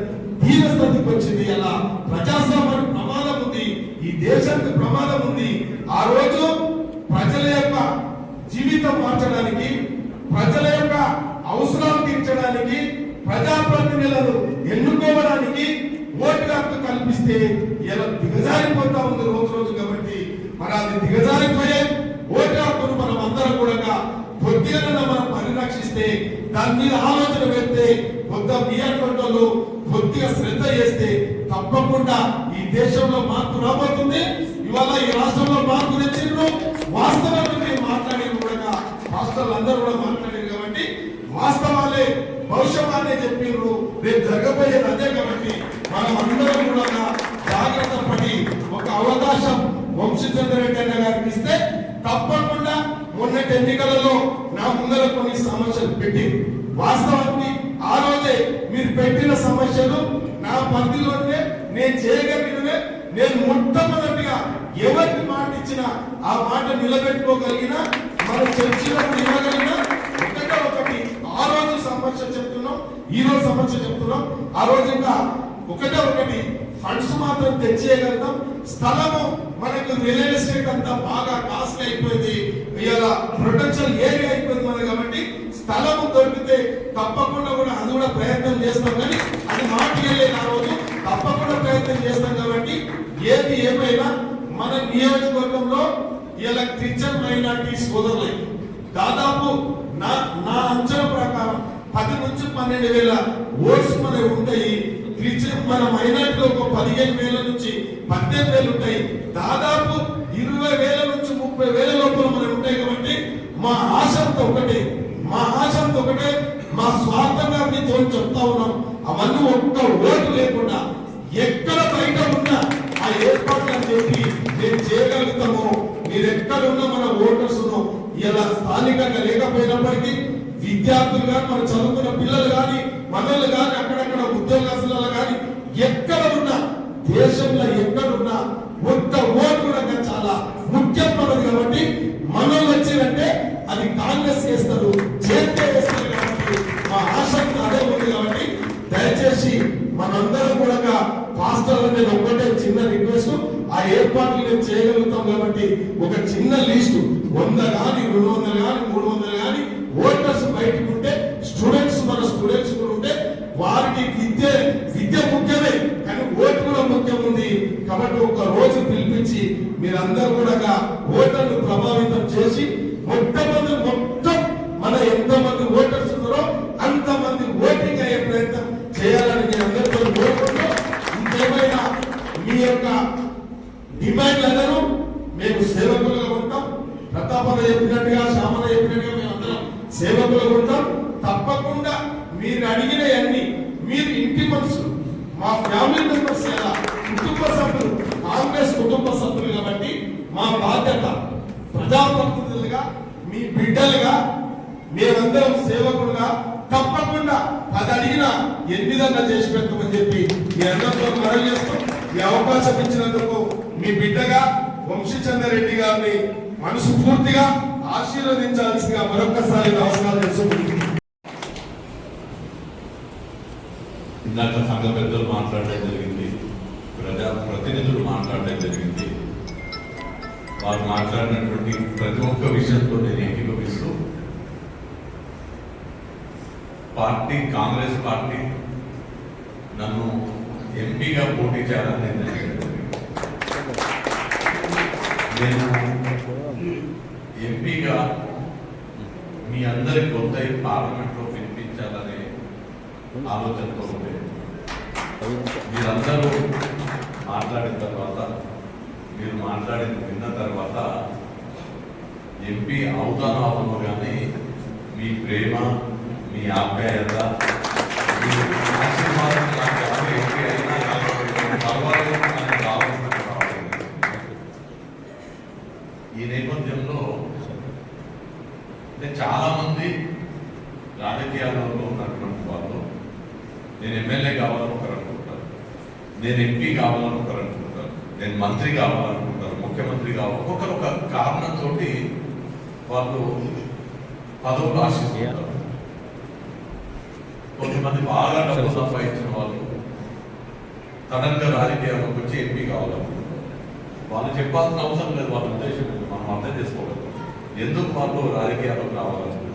స్థితికి వచ్చింది. అలా ప్రజాస్వామ్యానికి ప్రమాదం ఉంది, ఈ దేశానికి ప్రమాదం ఉంది. ఆ రోజు ప్రజల యొక్క జీవితం మార్చడానికి, ప్రజల యొక్క అవసరాలు తీర్చడానికి, ప్రజాప్రతినిధులను ఎన్నుకోవడానికి ఓటు హక్కు కల్పిస్తే ఇలా దిగజారిపోతా ఉంది రోజు రోజు. కాబట్టి మరి అది దిగజారిపోయే ఓటు హక్కును మనం అందరం కూడా కొద్దిగా మనం పరిరక్షిస్తే, దాని మీద ఆలోచన పెడితే, కొద్దిగా మీటువంటి కొద్దిగా శ్రద్ధ చేస్తే తప్పకుండా ఈ దేశంలో మార్పు రాబోతుంది. ఇవాళ ఈ రాష్ట్రంలో మార్పు తెచ్చిండ్రు. వాస్తవాలు మేము మాట్లాడేది కూడా రాష్ట్రాలు అందరూ కూడా మాట్లాడారు. కాబట్టి వాస్తవాలే భవిష్యత్తునే చెప్పిండ్రు, రేపు జరగబోయేది అదే. కాబట్టి మనం అందరం కూడా జాగ్రత్త పడి ఒక అవకాశం వంశీచంద్రరెడ్డి అన్న గారికి ఇస్తే తప్పకుండా మొన్నటి ఎన్నికలలో నా ముందర కొన్ని సమస్యలు పెట్టి, వాస్తవానికి ఆ రోజే మీరు పెట్టిన సమస్యలు నా పరిధిలోనే నేను చేయగలిగినవే. నేను మొట్టమొదటిగా ఎవరికి మాట ఇచ్చినా ఆ మాట నిలబెట్టుకోగలిగిన, మనం చర్చినప్పుడు ఇవ్వగలిగిన ఒకటి ఆ రోజు సమస్య చెప్తున్నాం, ఈ రోజు సమస్య చెప్తున్నాం. ఆ రోజు ఇంకా ఒకటి ఫండ్స్ మాత్రం తెచ్చేయగలుగుతాం. స్థలము మనకు రియల్ ఎస్టేట్ అంతా బాగా కాస్ట్లీ అయిపోయింది, ఇలా ప్రొటెక్షన్ ఏరియా అయిపోయింది మనకు. కాబట్టి స్థలము దొరికితే తప్పకుండా కూడా అది కూడా ప్రయత్నం చేస్తాం. కానీ అది మాట్లాడలేదు ఆ రోజు, తప్పకుండా ప్రయత్నం చేస్తాం. కాబట్టి ఏది ఏమైనా మన నియోజకవర్గంలో ఇలా క్రిస్టియన్ మైనారిటీ సోదరులై దాదాపు నా అంచనా ప్రకారం 10 నుంచి 12,000 ఓట్స్ మనకు ఉంటాయి. మన మైనార్టీలో ఒక 15,000 నుంచి 18,000 ఉంటాయి. దాదాపు 20,000 నుంచి 30,000 లోపల మనకు ఉంటాయి. కాబట్టి మా ఆశంతో ఒకటే, మా స్వార్థంగా మీతో చెప్తా ఉన్నాం. అవన్నీ ఒక్క ఓటు లేకుండా ఎక్కడ బయట ఉన్నా ఆ ఏర్పాట్లను చెప్పి మేము చేయగలుగుతాము. మీరు ఎక్కడున్నా మన ఓటర్స్ ఇలా స్థానికంగా లేకపోయినప్పటికీ విద్యార్థులు కానీ, మన చదువుకున్న పిల్లలు కానీ, మనలు కానీ, అక్కడక్కడ ఉద్యోగస్తులు కానీ ఎక్కడ ఉన్నా, దేశంలో ఎక్కడున్నా ఒక్క ఓటు కూడా చాలా ముఖ్యమైనది. కాబట్టి మనోళ్ళు వచ్చిందంటే అది కాంగ్రెస్ చేస్తారు, చేస్తే వేస్తారు. కాబట్టి మా ఆసక్తి అదే ఉంది. కాబట్టి దయచేసి మనందరం కూడా పాస్టర్ల మీద ఒకటే చిన్న రిక్వెస్ట్, ఆ ఏర్పాట్లు మేము చేయగలుగుతాం. కాబట్టి ఒక చిన్న లిస్టు 100 కానీ 200 కానీ 300 కానీ ఓటర్స్ బయటకు ఉంటే, స్టూడెంట్స్ మన మీరు అడిగినవన్నీ మీరు ఇంటి మనుషులు, మా ఫ్యామిలీ మెంబర్స్ ఎలా కుటుంబ సభ్యులు, కాంగ్రెస్ కుటుంబ సభ్యులు కాబట్టి మా బాధ్యత ప్రజాప్రతినిధులుగా మీ బిడ్డలుగా మేమందరం సేవకులుగా తప్పకుండా అది అడిగిన 8 చేసి పెడతామని చెప్పి మీ అందరితో మనవి చేస్తాం. ఈ అవకాశం ఇచ్చినందుకు మీ బిడ్డగా వంశీచంద్ర రెడ్డి గారిని మనసు పూర్తిగా ఆశీర్వదించాల్సిందిగా మరొకసారి నమస్కారం చేసుకుంటున్నాను. ఇందాక సంఘ పెద్దలు మాట్లాడడం జరిగింది, ప్రజాప్రతినిధులు మాట్లాడడం జరిగింది. వారు మాట్లాడినటువంటి ప్రతి ఒక్క విషయంతో నేను ఏకీభవిస్తూ కాంగ్రెస్ పార్టీ నన్ను ఎంపీగా పోటీ చేయాలని నిర్ణయించడం జరిగింది. నేను ఎంపీగా మీ అందరి కొత్త పార్లమెంట్లో వినిపించాలనే ఆలోచనతో ఉండే మీరందరూ మాట్లాడిన తర్వాత, మీరు మాట్లాడింది విన్న తర్వాత ఎంపీ అవుతానో అవను కానీ మీ ప్రేమ, మీ ఆప్యాయత, మీ ఆశీర్వాదం నాకు ఎవరు ఎంపీ అయినా పర్వాలేదు అనే ఆలోచన రావాలి. ఈ నేపథ్యంలో చాలా మంది రాజకీయాలలో ఉన్నటువంటి వాళ్ళు నేను ఎమ్మెల్యే కావాలని ఒకరు అనుకుంటారు, నేను ఎంపీ కావాలని ఒకరు అనుకుంటారు, నేను మంత్రి కావాలనుకుంటారు, ముఖ్యమంత్రి కావాలి. ఒక్కొక్కరు ఒక కారణంతో వాళ్ళు పదవులు ఆశిస్తుంటారు. కొంతమంది బాగా డబ్బు సంపాదించిన వాళ్ళు సడన్గా రాజకీయాల్లోకి వచ్చి ఎంపీ కావాలనుకుంటారు. వాళ్ళు చెప్పాల్సిన అవసరం లేదు, వాళ్ళ ఉద్దేశం మనం అర్థం చేసుకోగలం ఎందుకు వాళ్ళు రాజకీయాల్లోకి రావాలనుకుంటారు.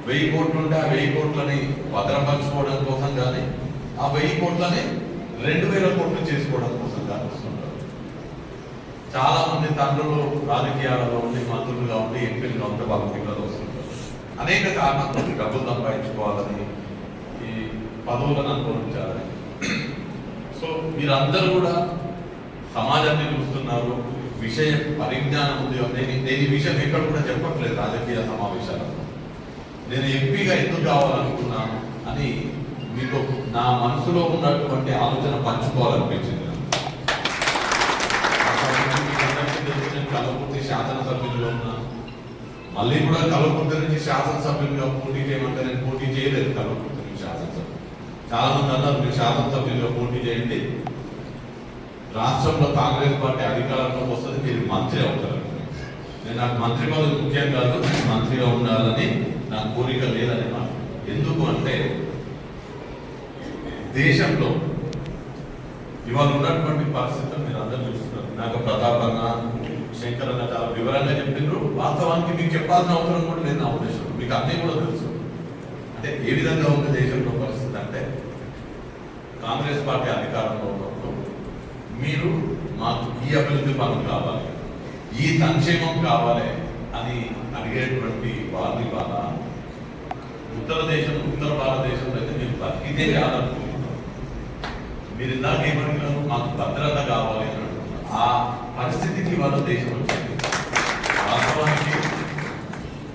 1000 కోట్లు ఉంటే ఆ 1000 కోట్లని భద్రపరచుకోవడం కోసం కానీ ఆ 1000 కోట్లని 2000 కోట్లు చేసుకోవడం కోసం కానీ వస్తుంటారు. చాలా మంది తండ్రులు రాజకీయాలలో ఉండి మంత్రులుగా ఉండి ఎంపీలుగా ఉంటే వాళ్ళ పిల్లలు వస్తుంటారు. అనేక కారణాలతో డబ్బులు సంపాదించుకోవాలని, ఈ పదవులను అనుభవించాలని. సో మీరందరూ కూడా సమాజాన్ని చూస్తున్నారు, విషయ పరిజ్ఞానం ఉంది. నేను ఈ విషయం ఎక్కడ కూడా చెప్పట్లేదు రాజకీయ సమావేశాలలో. నేను ఎంపీగా ఎందుకు కావాలనుకున్నాను అని మీకు నా మనసులో ఉన్నటువంటి ఆలోచన పంచుకోవాలనిపించింది. నేను కలవకుర్తి శాసనసభ్యులుగా ఉన్నాను, మళ్ళీ కూడా కలవకుర్తి నుంచి శాసనసభ్యులుగా పోటీ చేయమంటే నేను పోటీ చేయలేదు. కలవకుర్తి నుంచి శాసనసభ్యులు చాలా మంది అన్నారు మీరు శాసనసభ్యులుగా పోటీ చేయండి, రాష్ట్రంలో కాంగ్రెస్ పార్టీ అధికారంలోకి వస్తుంది, మీరు మంత్రి అవుతారు. నేను నాకు మంత్రి పదవి ముఖ్యం కాదు, మంత్రిగా ఉండాలని నా కోరిక లేదని మాట. ఎందుకు అంటే దేశంలో ఇవాళ ఉన్నటువంటి పరిస్థితులు మీరు అందరూ చూస్తున్నారు. నాకు ప్రతాపన్న, శంకర్ అన్న చాలా వివరంగా చెప్పినారు. వాస్తవానికి మీకు చెప్పాల్సిన అవసరం కూడా లేదు నా ఉద్దేశం. మీకు అన్నీ కూడా తెలుసు. అంటే ఏ విధంగా ఉంది దేశంలో పరిస్థితి అంటే, కాంగ్రెస్ పార్టీ అధికారంలో ఉన్నప్పుడు మీరు మాకు ఈ అభివృద్ధి పనులు కావాలి, ఈ సంక్షేమం కావాలి అని అడిగేటువంటి వాళ్ళు ఇవాళ ఉత్తర భారతదేశంలో అయితే మీరు బతికితే కాదనుకుంటున్నారు. మీరు ఇందాక ఏమనుకున్నారు, మాకు భద్రత కావాలి అని అంటున్నారు. ఆ పరిస్థితికి ఇవాళ దేశం వచ్చింది. వాస్తవానికి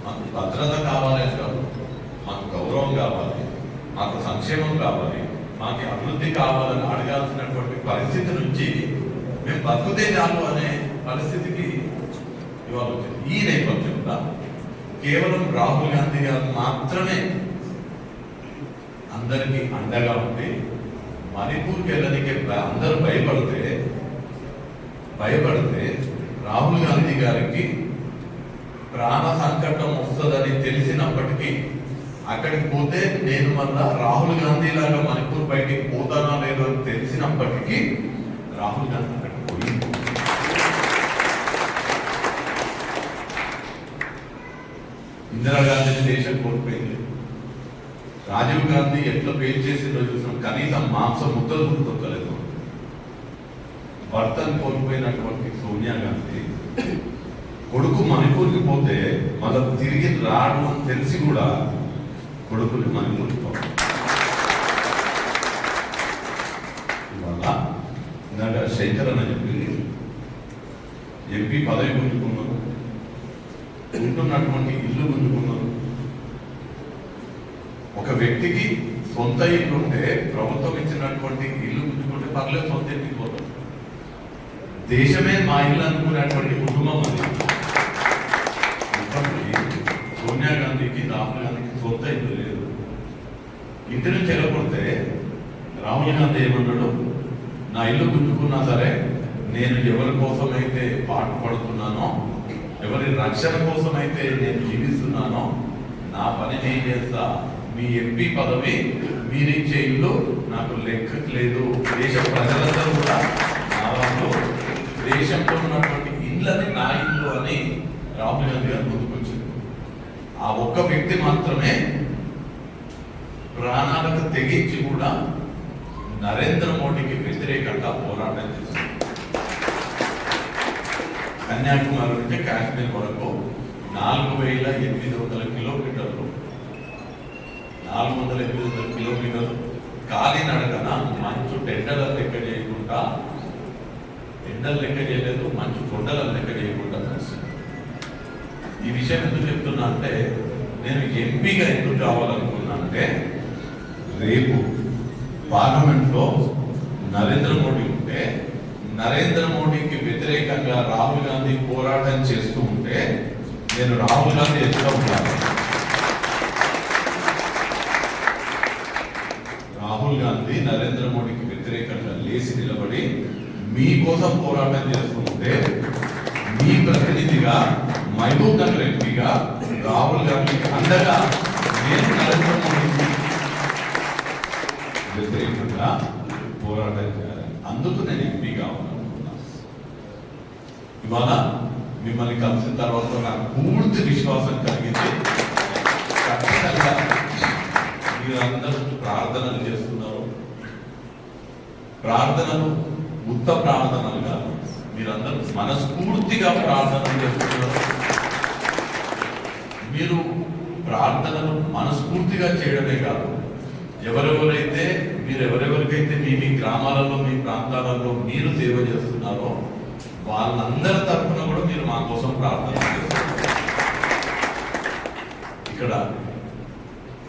మాకు భద్రత కావాలి కాదు, మాకు గౌరవం కావాలి, మాకు సంక్షేమం కావాలి, మాకు అభివృద్ధి కావాలని అడగాల్సినటువంటి పరిస్థితి నుంచి మేము బతుకుతే చాలు అనే పరిస్థితికి ఇవాళ వచ్చింది. ఈ నేపథ్యంలో కేవలం రాహుల్ గాంధీ గారు మాత్రమే అందరికీ అండగా ఉండి మణిపూర్కి వెళ్ళడానికి అందరూ భయపడితే రాహుల్ గాంధీ గారికి ప్రాణ సంకటం వస్తుందని తెలిసినప్పటికీ అక్కడికి పోతే నేను మళ్ళా రాహుల్ గాంధీ లాగా మణిపూర్ బయటికి పోతానా లేదో అని తెలిసినప్పటికీ రాహుల్ గాంధీ అక్కడికి పోయింది. ఇందిరాగాంధీ దేశం కోల్పోయింది. రాజీవ్ గాంధీ ఎట్లా పేరు చేసిందో చూసినాం, కనీసం మాంసం ముద్దలు కూడా దొక్కలేదు. భర్తను కోల్పోయినటువంటి సోనియా గాంధీ కొడుకు మణిపూర్కి పోతే మళ్ళీ తిరిగి రాడు అని తెలిసి కూడా కొడుకుని మణిపూర్కి పోతాం. ఇవాళ ఇందాక శంకర్ అని చెప్పింది, ఎంపీ పదవి గుంజుకున్నాను, ఉంటున్నటువంటి ఇల్లు గుంజుకున్నాను, ఒక వ్యక్తికి సొంత ఇల్లు ఉంటే ప్రభుత్వం ఇచ్చినటువంటి ఇల్లు గుంజుకుంటే పర్లేదు, సొంత ఇంటికి పోతాం. దేశమే మా ఇల్లు అనుకునేటువంటి కుటుంబం అది. సోనియా గాంధీకి, రాహుల్ గాంధీకి సొంత ఇల్లు లేదు. ఇంటి నుంచి వెళ్ళకపోతే రాహుల్ గాంధీ ఏమన్నాడు, నా ఇల్లు గుంజుకున్నా సరే నేను ఎవరి కోసమైతే పాటుపడుతున్నానో, ఎవరి రక్షణ కోసమైతే నేను జీవిస్తున్నానో నా పని నేను చేస్తా. మీ ఎంపీ పదవి, మీరిచ్చే ఇల్లు నాకు లెక్కకు లేదు. దేశ ప్రజలందరూ కూడా నా వాళ్ళు, దేశంలో ఉన్నటువంటి ఇళ్ళని నా ఇల్లు అని రాహుల్ గాంధీ గారు ముందుకొచ్చింది. ఆ ఒక్క వ్యక్తి మాత్రమే ప్రాణాలకు తెగించి కూడా నరేంద్ర మోడీకి వ్యతిరేకంగా పోరాటం చేశారు. కన్యాకుమారి నుంచి కాశ్మీర్ వరకు 4,800 కిలోమీటర్లు, 400-800 కిలోమీటర్లు కాలినడకన మంచు టెండల లెక్క చేయకుండా, టెండలు లెక్క చేయలేదు, మంచు కొండల లెక్క చేయకుండా కలిసింది. ఈ విషయం ఎందుకు చెప్తున్నా అంటే, నేను ఎంపీగా ఎందుకు కావాలనుకున్నా అంటే, రేపు పార్లమెంట్లో నరేంద్ర మోడీ ఉంటే, నరేంద్ర మోడీకి వ్యతిరేకంగా రాహుల్ గాంధీ పోరాటం చేస్తూ ఉంటే నేను రాహుల్ గాంధీ ఎదుట ఉంటాను. రాహుల్ గాంధీ నరేంద్ర మోడీకి వ్యతిరేకంగా లేచి నిలబడి మీకోసం పోరాటం చేస్తూ ఉంటే, మీ ప్రతినిధిగా మహబూబ్ నగర్ ఎంపీగా రాహుల్ గాంధీకి అండగా నేను నరేంద్ర మోడీకి వ్యతిరేకంగా పోరాటం చేయాలి. అందుకు నేను ఎంపీగా ఉన్నాను. ఇవాళ మిమ్మల్ని కలిసిన తర్వాత నాకు పూర్తి విశ్వాసం కలిగింది. ఖచ్చితంగా మీరందరూ ప్రార్థనలు చేస్తున్నారు. ప్రార్థనలు ఉత్త ప్రార్థనలుగా మీరందరూ మనస్ఫూర్తిగా ప్రార్థనలు చేస్తున్నారు. మీరు ప్రార్థనలు మనస్ఫూర్తిగా చేయడమే కాదు, ఎవరెవరికైతే మీ గ్రామాలలో, మీ ప్రాంతాలలో మీరు సేవ చేస్తున్నారో వాళ్ళందరి తరఫున కూడా మీరు మా కోసం ప్రార్థన చేస్తున్నారు. ఇక్కడ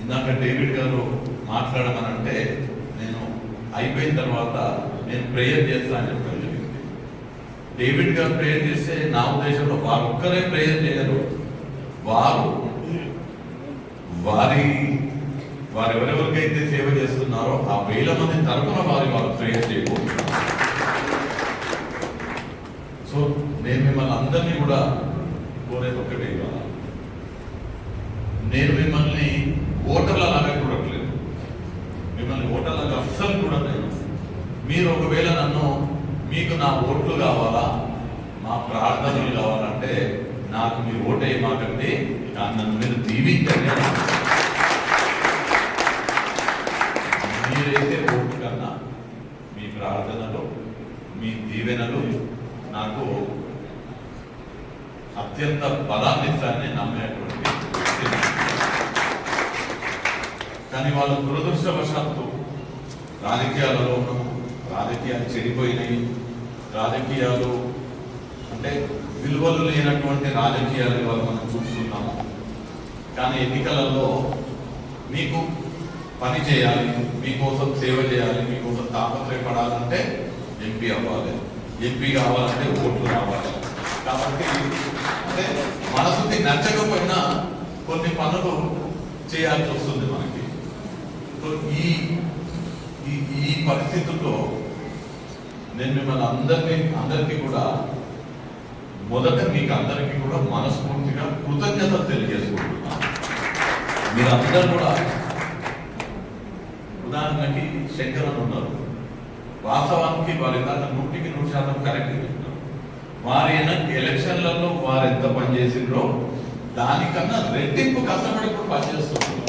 ఇందాక డేవిడ్ గారు మాట్లాడమనంటే, నేను అయిపోయిన తర్వాత నేను ప్రేయర్ చేస్తా అని చెప్పాను. డేవిడ్ గారు ప్రేయర్ చేస్తే నా ఉద్దేశంలో వారు ఒక్కరే ప్రేయర్ చేయరు, వారెవరెవరికైతే సేవ చేస్తున్నారో ఆ 1000 మంది తరఫున వారు ప్రేయర్ చేయబోతున్నారు. సో నేను మిమ్మల్ని అందరినీ కూడా కోరేది ఒకటే, ఇవాళ నేను మిమ్మల్ని ఓటర్ల లాగా చూడట్లేదు, మిమ్మల్ని ఓటర్లాగా అస్సలు చూడలేదు. మీరు ఒకవేళ మీకు నా ఓట్లు కావాలా, మా ప్రార్థనలు కావాలంటే నాకు మీరు ఓటేయమాకండి, నన్ను మీరు దీవించండి. మీరైతే ఓటు కన్నా మీ ప్రార్థనలు, మీ దీవెనలు నాకు అత్యంత బలాన్ని ఇస్తారని నమ్మేటువంటి వ్యక్తి. కానీ వాళ్ళు దురదృష్టవశాత్తు రాజకీయాలలో ఉన్నాము, రాజకీయాలు చెడిపోయినాయి, రాజకీయాలు అంటే విలువలు లేనటువంటి రాజకీయాలు ఇవాళ మనం చూస్తున్నాము. కానీ ఎన్నికలలో మీకు పని చేయాలి, మీకోసం సేవ చేయాలి, మీకోసం తాపత్రయపడాలంటే ఎంపీ అవ్వాలి, ఎంపీ కావాలంటే ఓట్లు రావాలి. కాబట్టి అంటే మనసుకి నచ్చకపోయినా కొన్ని పనులు చేయాల్సి వస్తుంది మనకి. సో ఈ పరిస్థితుల్లో నేను మిమ్మల్ని అందరికీ కూడా మొదట మీకు అందరికీ కూడా మనస్ఫూర్తిగా కృతజ్ఞత తెలియజేసుకుంటున్నాను. మీరందరూ కూడా, ఉదాహరణకి శంకరన్ ఉన్నారు, వాస్తవానికి వారి దాకా 100% కరెక్ట్ చెప్తున్నారు. వారి ఎలక్షన్లలో వారు ఎంత పనిచేసిండ్రో దానికన్నా రెట్టింపు కష్టపడి ఇప్పుడు పనిచేస్తున్నారు.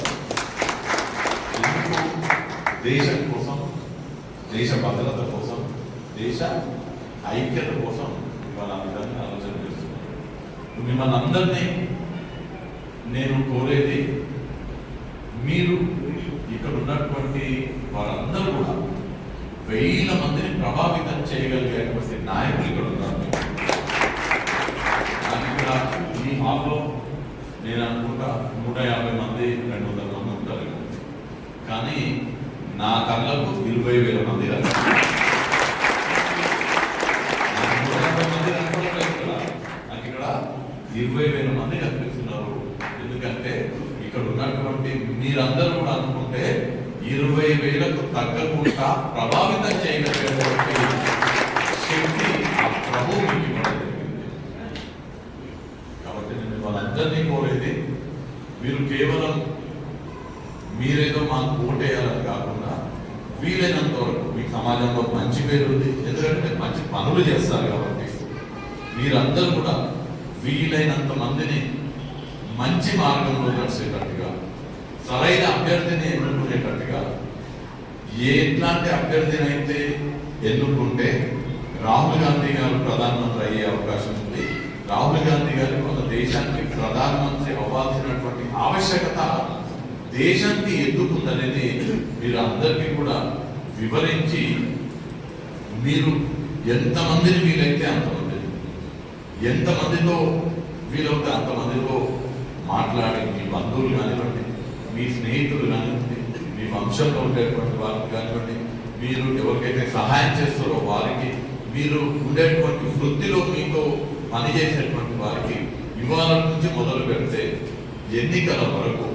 దేశం కోసం, దేశ భద్రత కోసం, దేశ ఐక్యత కోసం ఇవాళ ఆ విధంగా ఆలోచన చేస్తున్నారు. మిమ్మల్ని అందరినీ నేను కోరేది, మీరు ఇక్కడ ఉన్నటువంటి వారందరూ కూడా 1000 మందిని ప్రభావితం చేయగలిగేటువంటి నాయకులు ఇక్కడ ఉన్నారు. ఇక్కడ ఈ హాల్లో నేను అనుకుంటా 150 మంది 200 మంది ఉంటారు. కానీ నా కళ్ళకు 20,000 మంది కనిపిస్తున్నారు. నాకు ఇక్కడ 20,000 మంది కనిపిస్తున్నారు. ఎందుకంటే ఇక్కడ ఉన్నటువంటి మీరందరూ కూడా అనుకుంటే 20,000కు తగ్గకుండా ప్రభావితం చేయగలిగేటువంటి శక్తి ఆ ప్రభు మీకు ఇవ్వడం జరిగింది. కాబట్టి నేను వాళ్ళందరినీ కోరేది, మీరు కేవలం మీరేదో మాకు ఓటేయాలని కాకుండా వీలైనంత వరకు మీ సమాజంలో మంచి పేరు ఉంది, ఎందుకంటే మంచి పనులు చేస్తారు కాబట్టి మీరందరూ కూడా వీలైనంత మందిని మంచి మార్గంలో నడిచేటట్టుగా, సరైన అభ్యర్థిని ఎన్నుకునేటట్టుగా, ఎట్లాంటి అభ్యర్థిని అయితే ఎన్నుకుంటే రాహుల్ గాంధీ గారు ప్రధానమంత్రి అయ్యే అవకాశం ఉంది, రాహుల్ గాంధీ గారు మన దేశానికి ప్రధానమంత్రి అవ్వాల్సినటువంటి ఆవశ్యకత దేశానికి ఎందుకుందనేది మీరు అందరికీ కూడా వివరించి, మీరు ఎంతమందిని వీలైతే అంతమందిని, ఎంతమందితో వీలవుతే అంతమందితో మాట్లాడి, మీ బంధువులు కానివ్వండి, మీ స్నేహితులు కానివ్వండి, మీ వంశంలో ఉండేటువంటి వారికి కానివ్వండి, మీరు ఎవరికైతే సహాయం చేస్తారో వారికి, మీరు ఉండేటువంటి వృత్తిలో మీతో పనిచేసేటువంటి వారికి ఇవాళ నుంచి మొదలు పెడితే ఎన్నికల వరకు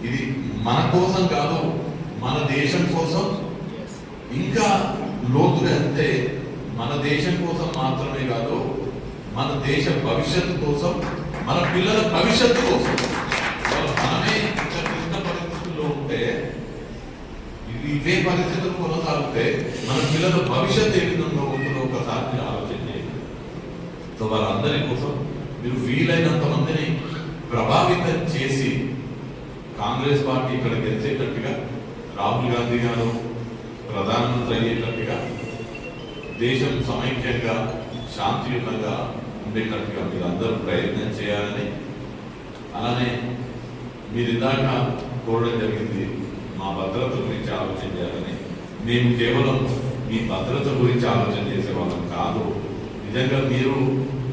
ఇది మన కోసం కాదు, మన దేశం కోసం, ఇంకా లోతుగా అంటే మన దేశం కోసం మాత్రమే కాదు, మన దేశ భవిష్యత్తు కోసం, మన పిల్లల భవిష్యత్తు కోసం. మనమే ఇంత క్లిష్ట పరిస్థితుల్లో ఉంటే, ఇవే పరిస్థితులు కొనసాగితే మన పిల్లల భవిష్యత్తు ఏ విధంగా ఉంటుందో ఒకసారి మీరు ఆలోచన చేయండి. సో వారందరి కోసం మీరు వీలైనంత మందిని ప్రభావితం చేసి కాంగ్రెస్ పార్టీ ఇక్కడ గెలిచేటట్టుగా, రాహుల్ గాంధీ గారు ప్రధానమంత్రి అయ్యేటట్టుగా, దేశం సమైక్యంగా శాంతియుతంగా ఉండేటట్టుగా మీరు అందరూ ప్రయత్నం చేయాలని, అలానే మీరు ఇందాక కోరడం జరిగింది మా భద్రత గురించి ఆలోచన చేయాలని. మేము కేవలం మీ భద్రత గురించి ఆలోచన చేసేవాళ్ళం కాదు. నిజంగా మీరు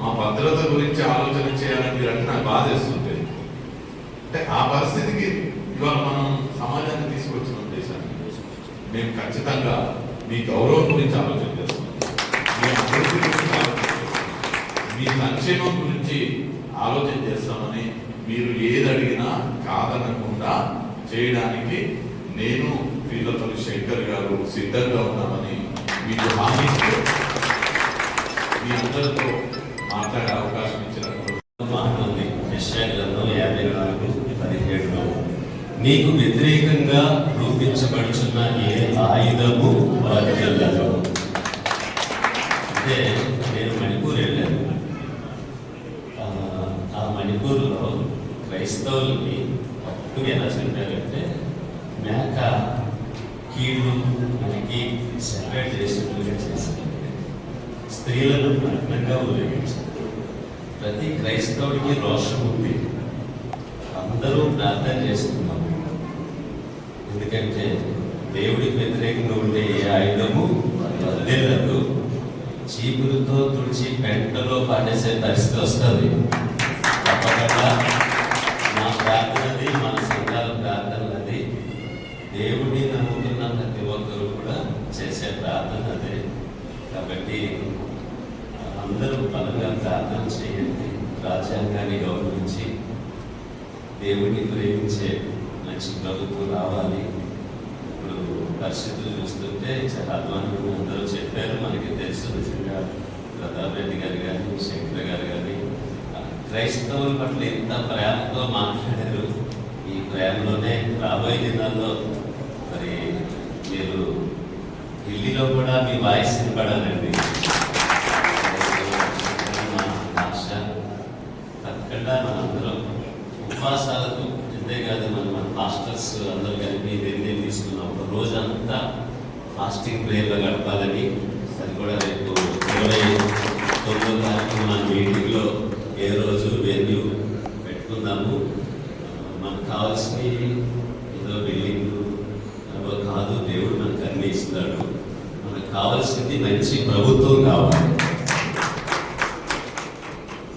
మా భద్రత గురించి ఆలోచన చేయాలని మీరు అంటే నాకు బాధేస్తుంది. అంటే ఆ పరిస్థితికి ఇవాళ మనం సమాజాన్ని తీసుకొచ్చిన దేశాన్ని మేము ఖచ్చితంగా మీ గౌరవం గురించి ఆలోచన చేస్తున్నాం, మీ అభివృద్ధి గురించి ఆలోచన చేస్తున్నాం, మీ సంక్షేమం గురించి ఆలోచన చేస్తామని మీరు ఏది అడిగినా కాదనకుండా చేయడానికి నేను వీళ్ళపల్లి శంకర్ గారు సిద్ధంగా ఉన్నామని మీకు హామీ ఇస్తూ మీ అందరితో మాట్లాడే అవకాశం ఇచ్చినప్పుడు మాట్లాడింది యెషయా 54:17 నీకు వ్యతిరేకంగా రూపించబడుచున్న ఏ ఆయుధము వర్తిల్లదు. అంటే నేను మణిపూర్ వెళ్ళాను. ఆ మణిపూర్లో క్రైస్తవుల్ని అప్పుడు ఎలా చెప్పారంటే మేక కీళ్ళు మనకి సెపరేట్ చేసినట్లుగా చేశారు, స్త్రీలను నగ్నంగా ఊరేగించారు. ప్రతి క్రైస్తవుడికి రోషం ఉంది, అందరూ ప్రార్థన చేస్తున్నాము. ఎందుకంటే దేవుడికి వ్యతిరేకంగా ఉండే ఏ ఆయుధము వర్ధిల్లదు. చీపులతో తుడిచి పెంటలో పాడేసే పరిస్థితి వస్తుంది. తప్పకుండా నా ప్రార్థనది, మన సంఘాల ప్రార్థనది, దేవుడిని నమ్ముతున్న ప్రతి ఒక్కరు కూడా చేసే ప్రార్థన అదే. కాబట్టి అందరూ బలంగా ప్రార్థన చేయండి, రాజ్యాంగాన్ని గౌరవించి దేవుడిని ప్రేమించే మంచి ప్రభుత్వం రావాలి. ఇప్పుడు పరిస్థితులు చూస్తుంటే చాలా అధ్వానంగా అందరూ చెప్పారు, మనకి తెలుసు. నిజంగా ప్రతాప్ రెడ్డి గారు కానీ, శంకర్ గారు కానీ క్రైస్తవుల పట్ల ఎంత ప్రేమతో మాట్లాడారు. ఈ ప్రేమలోనే రాబోయే దినాల్లో మరి మీరు ఢిల్లీలో కూడా మీ వాయిస్ వినపడాలండి. ఆశ తప్పకుండా మనందరం ఉపవాసాలకు, అంతేకాదు మన మాస్టర్స్ అందరూ కలిపి నిర్ణయం తీసుకున్నాం ఒక రోజంతా ఫాస్టింగ్ ప్రేయర్లో గడపాలని. అది కూడా రేపు 29వ తారీఖు మన మీటింగ్లో ఏ రోజు వెన్యూ పెట్టుకుందాము. మనకు కావాల్సినవి ఏదో బిల్డింగ్ కాదు, దేవుడు మనకు అన్ని ఇస్తాడు. మనకు కావాల్సింది మంచి ప్రభుత్వం కావాలి.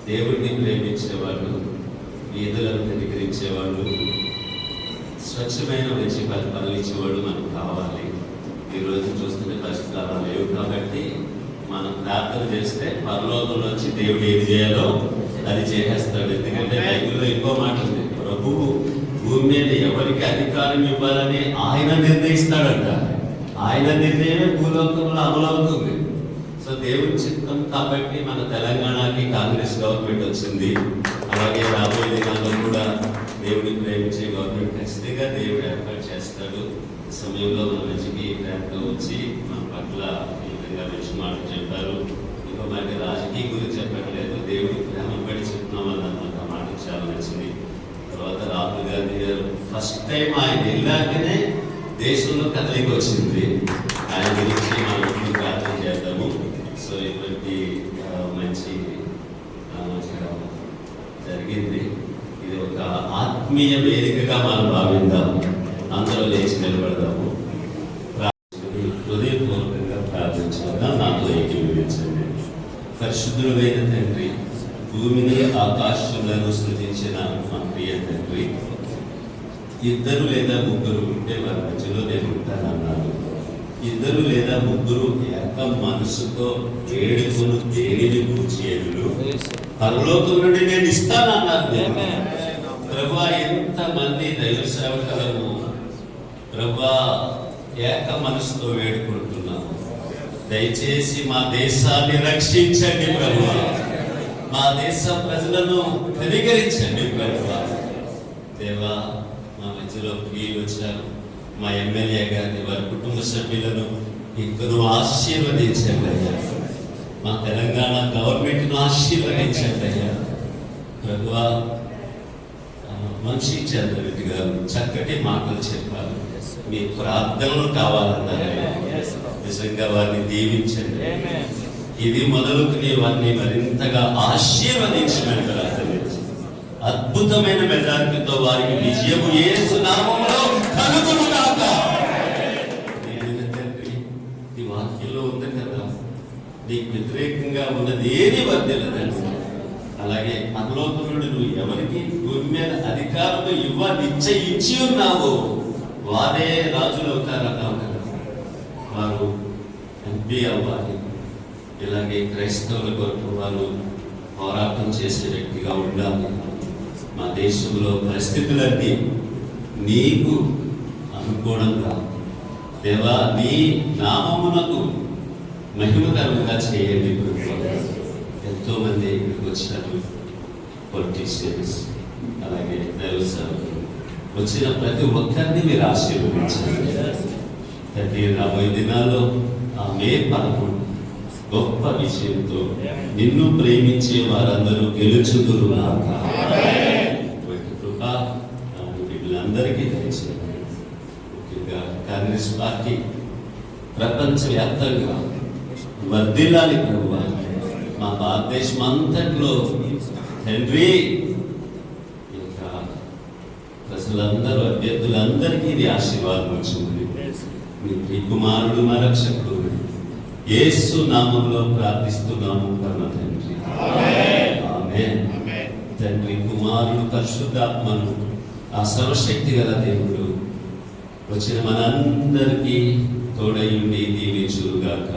దేవుడిని ప్రేమించేవాళ్ళు, వీధులను ధీకరించేవాళ్ళు, స్వచ్ఛమైన మంచి పనులు ఇచ్చేవాడు మనకు కావాలి. ఈరోజు చూస్తున్న పరిస్థితులు అలా లేవు కాబట్టి మనం ప్రార్థన చేస్తే పరలోకంలో వచ్చి దేవుడు ఏది చేయాలో అది చేసేస్తాడు. ఎందుకంటే బైబిల్లో ఇంకో మాట ఉంది, ప్రభువు భూమి మీద ఎవరికి అధికారం ఇవ్వాలని ఆయన నిర్ణయిస్తాడంట. ఆయన నిర్ణయమే భూలోకంలో అమలవుతుంది. సో దేవుని చిత్తం కాబట్టి మన తెలంగాణకి కాంగ్రెస్ గవర్నమెంట్ వచ్చింది. అలాగే రాబోయే దినాల్లో కూడా దేవుడిని ప్రేమించే గవర్నమెంట్ ఖచ్చితంగా దేవుడు ఏర్పాటు చేస్తాడు. ఈ సమయంలో మన మంచికి ప్రేమతో వచ్చి మన పట్ల ఈ విధంగా మంచి మాటలు చెప్పారు. ఇంకో మాట రాజకీయ గురించి చెప్పట్లేదు, దేవుడి ప్రేమ పడి చెప్తున్నాం అన్న నాకు ఆ మాట చాలా నచ్చింది. తర్వాత రాహుల్ గాంధీ గారు ఫస్ట్ టైం ఆయన వెళ్ళాకనే దేశంలో కదలిక వచ్చింది. ఆయన గురించి మనం ఇప్పుడు ప్రార్థన చేద్దాము. సో ఇటువంటి మంచి జరిగింది. ఇది ఒక ఆత్మీయ వేదికగా మనం భావిద్దాం. అందరూ లేచి నిలబడదాము. హృదయపూర్వకంగా ప్రార్థించుకుందాం. నాతో ఏకీభవించండి. పరిశుద్ధుడైన తండ్రి, భూమిని ఆకాశంలో సృజించిన మా ప్రియ తండ్రి, ఇద్దరు లేదా ముగ్గురు ఉంటే వారి మధ్యలో నేను ఉంటానన్నారు. ఇద్దరు లేదా ముగ్గురు ఏక మనసుతో ఏడుకును దేనిని కూర్చేయులు పరలోకం నుండి నేను ఇస్తానన్నారు. ప్రభా, ఎంతమంది దైవ సేవకులను ప్రభా ఏక మనసుతో వేడుకుంటున్నాము. దయచేసి మా దేశాన్ని రక్షించండి ప్రభువా. మా దేశ ప్రజలను కనికరించండి ప్రభువా. దేవా, మా మధ్యలో ప్రియులు వచ్చారు. మా ఎమ్మెల్యే గారిని, వారి కుటుంబ సభ్యులను ఇంకను ఆశీర్వదించండి అయ్యా. మా తెలంగాణ గవర్నమెంట్ను ఆశీర్వదించండి అయ్యా. ప్రభువా, మనిషి చంద్రరెడ్డి గారు చక్కటి మాటలు చెప్పారు. మీ ప్రార్థనలు కావాలన్నారు. నిజంగా వారిని దీవించండి. ఇది మొదలుకుని వారిని మరింతగా ఆశీర్వదించమని ప్రార్థించండి. అద్భుతమైన మెజారిటీతో వారికి విజయము యేసు నామములో కలుగునుగాక. తండ్రి, ఈ వాక్యంలో ఉంది కదా, నీకు వ్యతిరేకంగా ఉన్నది ఏది వర్ధిల్లదండి. అలాగే పరలోకమునుడు నువ్వు ఎవరికి భూమి మీద అధికారం నిశ్చయించి ఉన్నావు, వారే రాజులు అవుతారన్నావు కదా. వారు ఎంపీ అవ్వాలి. ఇలాగే క్రైస్తవుల కొరకు వారు పోరాటం చేసే వ్యక్తిగా ఉండాలి. మా దేశంలో పరిస్థితులన్నీ నీకు అనుకూలంగా దేవా, నీ నామమునకు మహిమకరంగా చేయండి. ఎంతో మంది ఇక్కడికి వచ్చారు, పొలిటీషియన్స్, అలాగే దైవ సేవకులు. వచ్చిన ప్రతి ఒక్కరిని మీరు ఆశీర్వదించండి. తండ్రి, రాబోయే దినాల్లో ఆ మే 11 గొప్ప విజయంతో నిన్ను ప్రేమించే వారందరూ గెలుచుదురు కృప వీళ్ళందరికీ దయచేయండి. ముఖ్యంగా కాంగ్రెస్ పార్టీ ప్రపంచవ్యాప్తంగా వర్ధిల్లాలి ప్రభువా. మా భారతదేశం అంతట్లో తండ్రి, ఇంకా ప్రజలందరూ అభ్యర్థులందరికీ ఇది ఆశీర్వాదం వచ్చింది. మీ కుమారుడు మా రక్షకుడు యేసు నామంలో ప్రార్థిస్తున్నాము పరమ తండ్రి. ఆమేన్. తండ్రి, కుమారుడు, పరిశుద్ధాత్మను ఆ సర్వశక్తి గల దేవుడు వచ్చిన మనందరికీ తోడయుండి దీవించుగాక.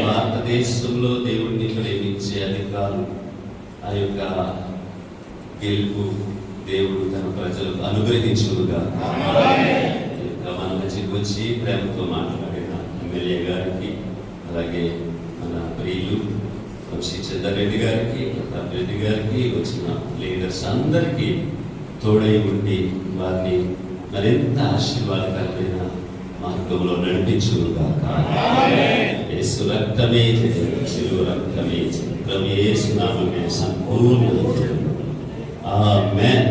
భారతదేశంలో దేవుణ్ణి ప్రేమించే అధికారులు ఆ యొక్క గెలుపు దేవుడు తన ప్రజలకు అనుగ్రహించుగాక. మన మధ్యకి వచ్చి ప్రేమతో మాట్లాడిన ఎమ్మెల్యే గారికి, అలాగే మన ప్రియులు వంశీ చంద్రరెడ్డి గారికి, ప్రతాప్ రెడ్డి గారికి, వచ్చిన లీడర్స్ అందరికీ తోడై ఉండి వారిని మరింత ఆశీర్వాదకరమైన మార్గంలో నడిపించుగాక. యేసు రక్తమే జయం, శిలువ రక్తమే జయం. ప్రభు యేసు నామమే సంపూర్ణ. ఆమేన్.